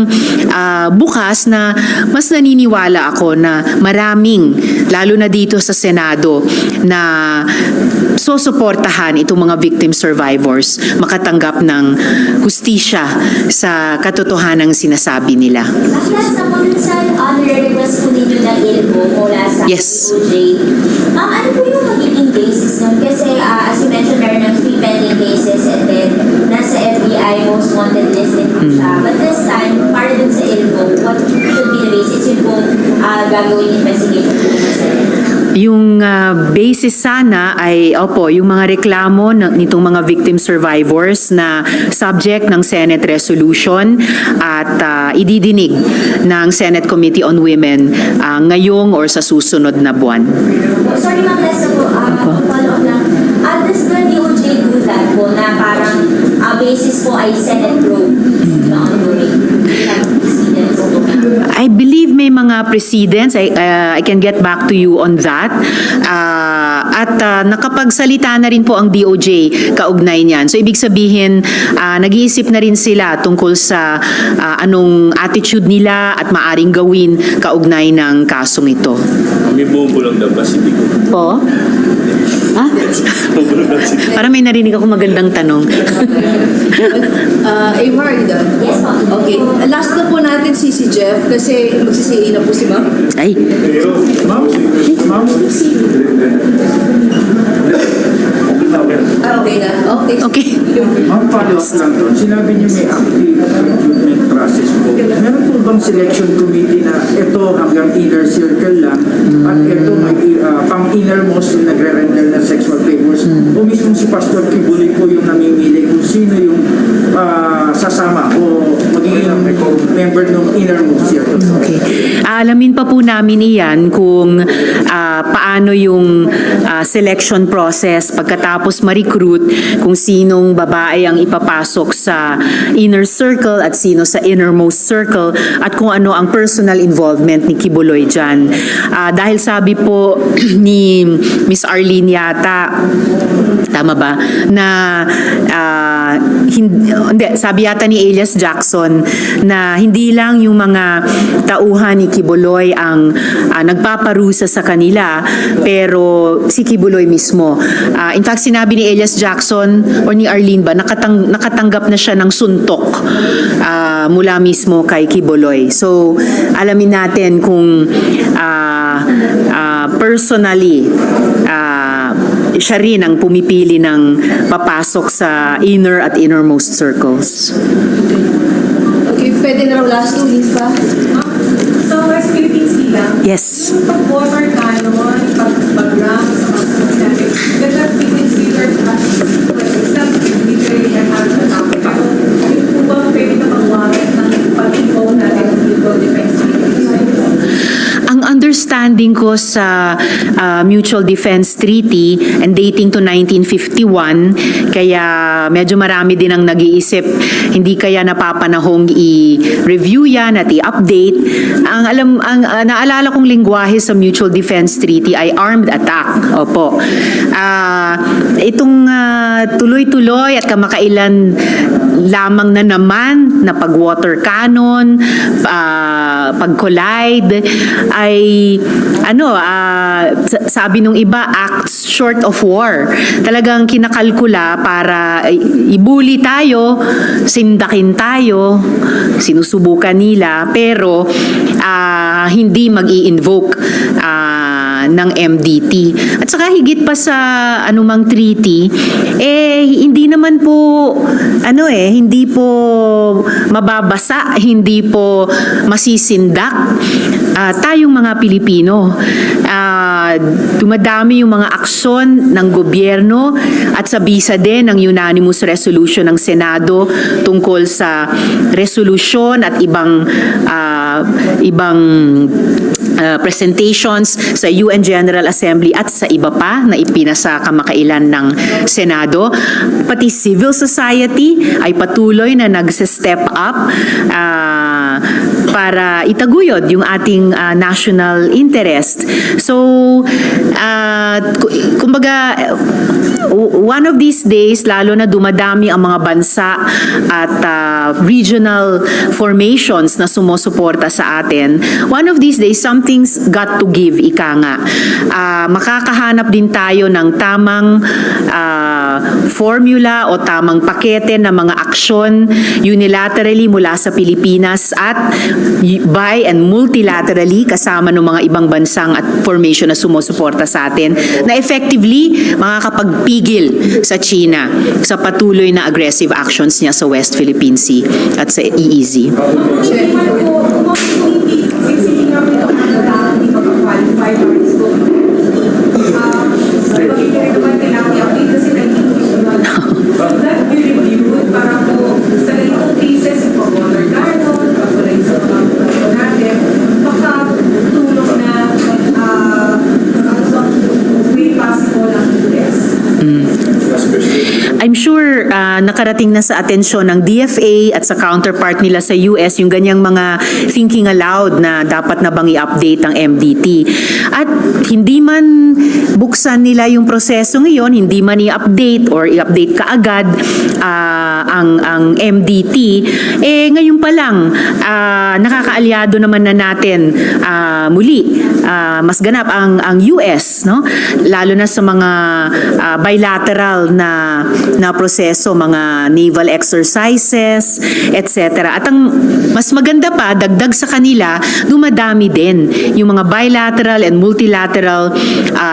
bukas na mas naniniwala ako na maraming, lalo na dito sa Senado, na susuportahan itong mga victim survivors makatanggap ng hustisya sa katotohanang sinasabi nila. At last na po dun sa request po ninyo na ILGO mula sa Yes. DOJ. Ano po yung magiging basis nun? Kasi as you mentioned, meron ng 3 pending cases and then nasa FBI most wanted list din po siya. But this time, para dun sa ILGO, what should be the basis? Yun po gagawin investigation po sa Senate. Yung basis sana ay, yung mga reklamo nitong mga victim survivors na subject ng Senate resolution at ididinig ng Senate Committee on Women ngayong or sa susunod na buwan. Sorry, Ma'am Lesa po, follow up lang. Does the DOJ do that po na parang basis po ay Senate probe na ongoing? I believe may mga precedents. I can get back to you on that. At nakapagsalita na rin po ang DOJ kaugnay niyan. So ibig sabihin, nag-iisip na rin sila tungkol sa anong attitude nila at maaring gawin kaugnay ng kasong ito. May bubulong daw ba si Dico? Po? Bubulong daw si Dico. Para may narinig ako magandang tanong. Marida. Yes, ma'am. Okay. Last na po natin si Jeff kasi magsisiin na po si Ma'am. Ay. Okay na. Okay. Ang follow-up lang doon, sinabi niyo may active recruitment process po. Meron po bang selection committee na ito hanggang inner circle lang at ito may pang-innermost yung nagre-render ng sexual favors o mismo si Pastor Kibuloy po yung namimili kung sino yung sasama o magiging member ng innermost circle? Okay. Alamin pa po namin iyan kung paano yung selection process pagkatapos ma-recruit, kung sinong babae ang ipapasok sa inner circle at sino sa innermost circle at kung ano ang personal involvement ni Kibuloy dyan. Dahil sabi po ni Miss Arlene yata, tama ba, na hindi, sabi yata ni Elias Jackson na hindi lang yung mga tauhan ni Kibuloy ang nagpaparusa sa kanila, pero si Kibuloy mismo. In fact, sinabi ni Elias Jackson or ni Arlene ba, nakatanggap na siya ng suntok mula mismo kay Kibuloy. So, alamin natin kung personally, siya rin ang pumipili ng papasok sa inner at innermost circles. Okay, pwede na raw last 2 weeks pa. So, West Philippines bilang, Yes. yung pag-water canon, pag-background sa mga natin, that has been considered as, well, it's not literally an act, pero yung po ba pwede na pag-warrant ng pag-ipo natin ng legal defense treaty? Ang understanding ko sa Mutual Defense Treaty and dating to 1951, kaya medyo marami din ang nag-iisip, hindi kaya napapanahong i-review yan at i-update. Ang naalala kong lingwahe sa Mutual Defense Treaty ay armed attack. Opo. Itong tuloy-tuloy at kamakailan lamang na naman na pag-water cannon, pag-collide, ay sabi nung iba, acts short of war. Talagang kinakalkula para ibuli tayo, sindakin tayo, sinusubukan nila, pero hindi mag-i-invoke ng MDT. At saka higit pa sa anumang treaty, hindi naman po, hindi po mababasa, hindi po masisindak. Tayong mga Pilipino, dumadami yung mga aksyon ng gobyerno at sa bisa din ng unanimous resolution ng Senado tungkol sa resolution at ibang presentations sa UN General Assembly at sa iba pa na ipinasa kamakailan ng Senado. Pati civil society ay patuloy na nagse-step up para itaguyod yung ating national interest. So, kumbaga, one of these days, lalo na dumadami ang mga bansa at regional formations na sumusuporta sa atin, one of these days, something's got to give, ika nga. Makakahanap din tayo ng tamang formula o tamang pakete ng mga aksyon unilaterally mula sa Pilipinas at bi- and multilaterally kasama ng mga ibang bansang at formation na sumusuporta sa atin na effectively makakapagpigil sa China sa patuloy na aggressive actions niya sa West Philippine Sea at sa EEZ. I'm sure nakarating na sa atensyon ng DFA at sa counterpart nila sa US yung ganyang mga thinking aloud na dapat na bang i-update ang MDT. At hindi man buksan nila yung proseso ngayon, hindi man i-update or i-update kaagad ang MDT, ngayon pa lang nakakaalyado naman na natin muli mas ganap ang US, no? Lalo na sa mga bilateral na proseso so mga naval exercises, etc. At ang mas maganda pa, dagdag sa kanila, dumadami din yung mga bilateral and multilateral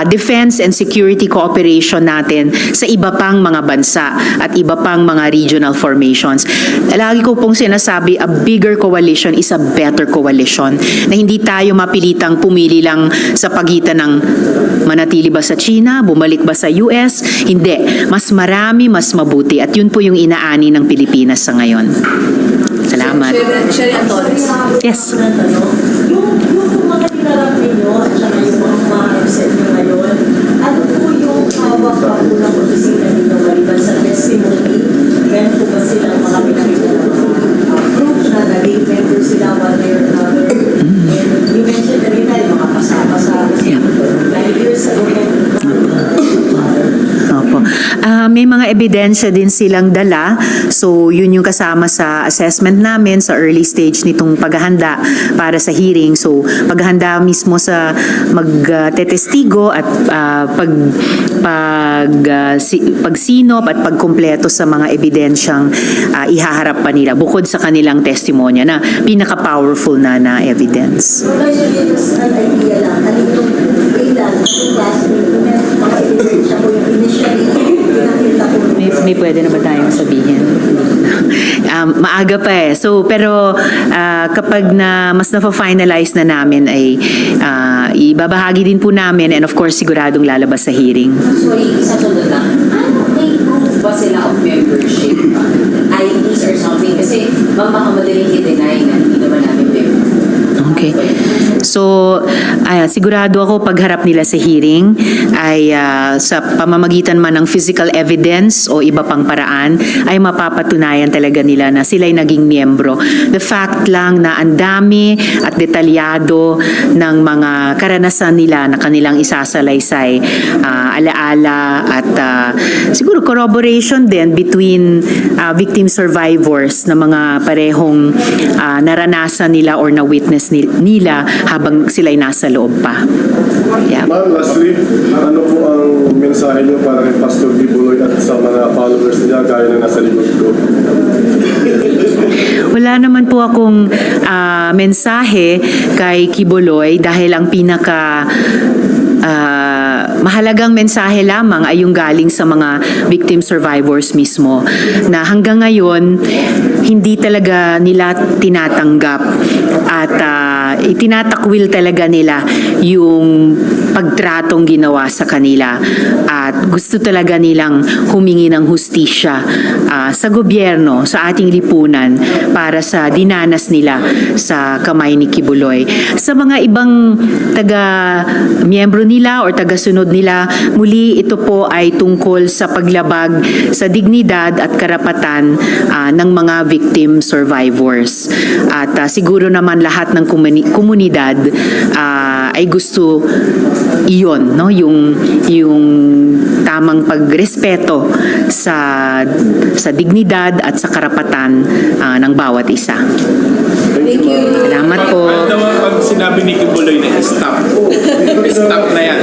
defense and security cooperation natin sa iba pang mga bansa at iba pang mga regional formations. Lagi ko pong sinasabi, a bigger coalition is a better coalition, na hindi tayo mapilitang pumili lang sa pagitan ng manatili ba sa China, bumalik ba sa US, hindi. Mas marami, mas mabuti. At yun po yung inaani ng Pilipinas sa ngayon. Salamat. Sherry Antones. Yes. Yung mga tinarap ninyo at saka yung mga MSET nyo ngayon, ano po yung hawak pa po ng opisina ninyo maliban sa testimony? Meron po ba silang mga pinakita ng proof na naging member sila one way or another? And you mentioned kanina yung mga pasapa-sapa sa 9 years ago. Opo. May mga ebidensya din silang dala. So, yun yung kasama sa assessment namin sa early stage nitong paghahanda para sa hearing. So, paghahanda mismo sa magtetestigo at pagsinop at pagkumpleto sa mga ebidensyang ihaharap pa nila bukod sa kanilang testimonya na pinaka-powerful na evidence. Guys, just an idea lang. Ano yung ilan, yung classmate, mga ebidensya po yung initially pinakita po. May pwede na ba tayong sabihin? Maaga pa eh. So, pero kapag mas na-finalize na namin ay ibabahagi din po namin, and of course siguradong lalabas sa hearing. Sorry, isang sunod lang. Ano, may proof ba sila of membership? IDs or something? Kasi baka madaling i-deny na hindi naman namin member. Okay. So, sigurado ako pagharap nila sa hearing ay sa pamamagitan man ng physical evidence o iba pang paraan ay mapapatunayan talaga nila na sila'y naging miyembro. The fact lang na ang dami at detalyado ng mga karanasan nila na kanilang isasalaysay, alaala at siguro corroboration din between victim survivors na mga parehong naranasan nila or na-witness nila habang sila'y nasa loob pa. Yeah. Ma'am, lastly, ano po ang mensahe niyo para kay Pastor Kibuloy at sa mga followers niya gaya na nasa likod ko? Wala naman po akong mensahe kay Kibuloy dahil ang mahalagang mensahe lamang ay yung galing sa mga victim survivors mismo na hanggang ngayon hindi talaga nila tinatanggap at itinatakwil talaga nila yung pagtratong ginawa sa kanila at gusto talaga nilang humingi ng hustisya sa gobyerno, sa ating lipunan para sa dinanas nila sa kamay ni Kibuloy. Sa mga ibang taga-miyembro nila o taga-sunod nila, muli ito po ay tungkol sa paglabag sa dignidad at karapatan ng mga victim survivors. At siguro naman lahat ng komunidad ay gusto iyon, no? Yung tamang pagrespeto sa dignidad at sa karapatan ng bawat isa. Thank you. Salamat po. Pag sinabi ni Kibuloy na stop na yan.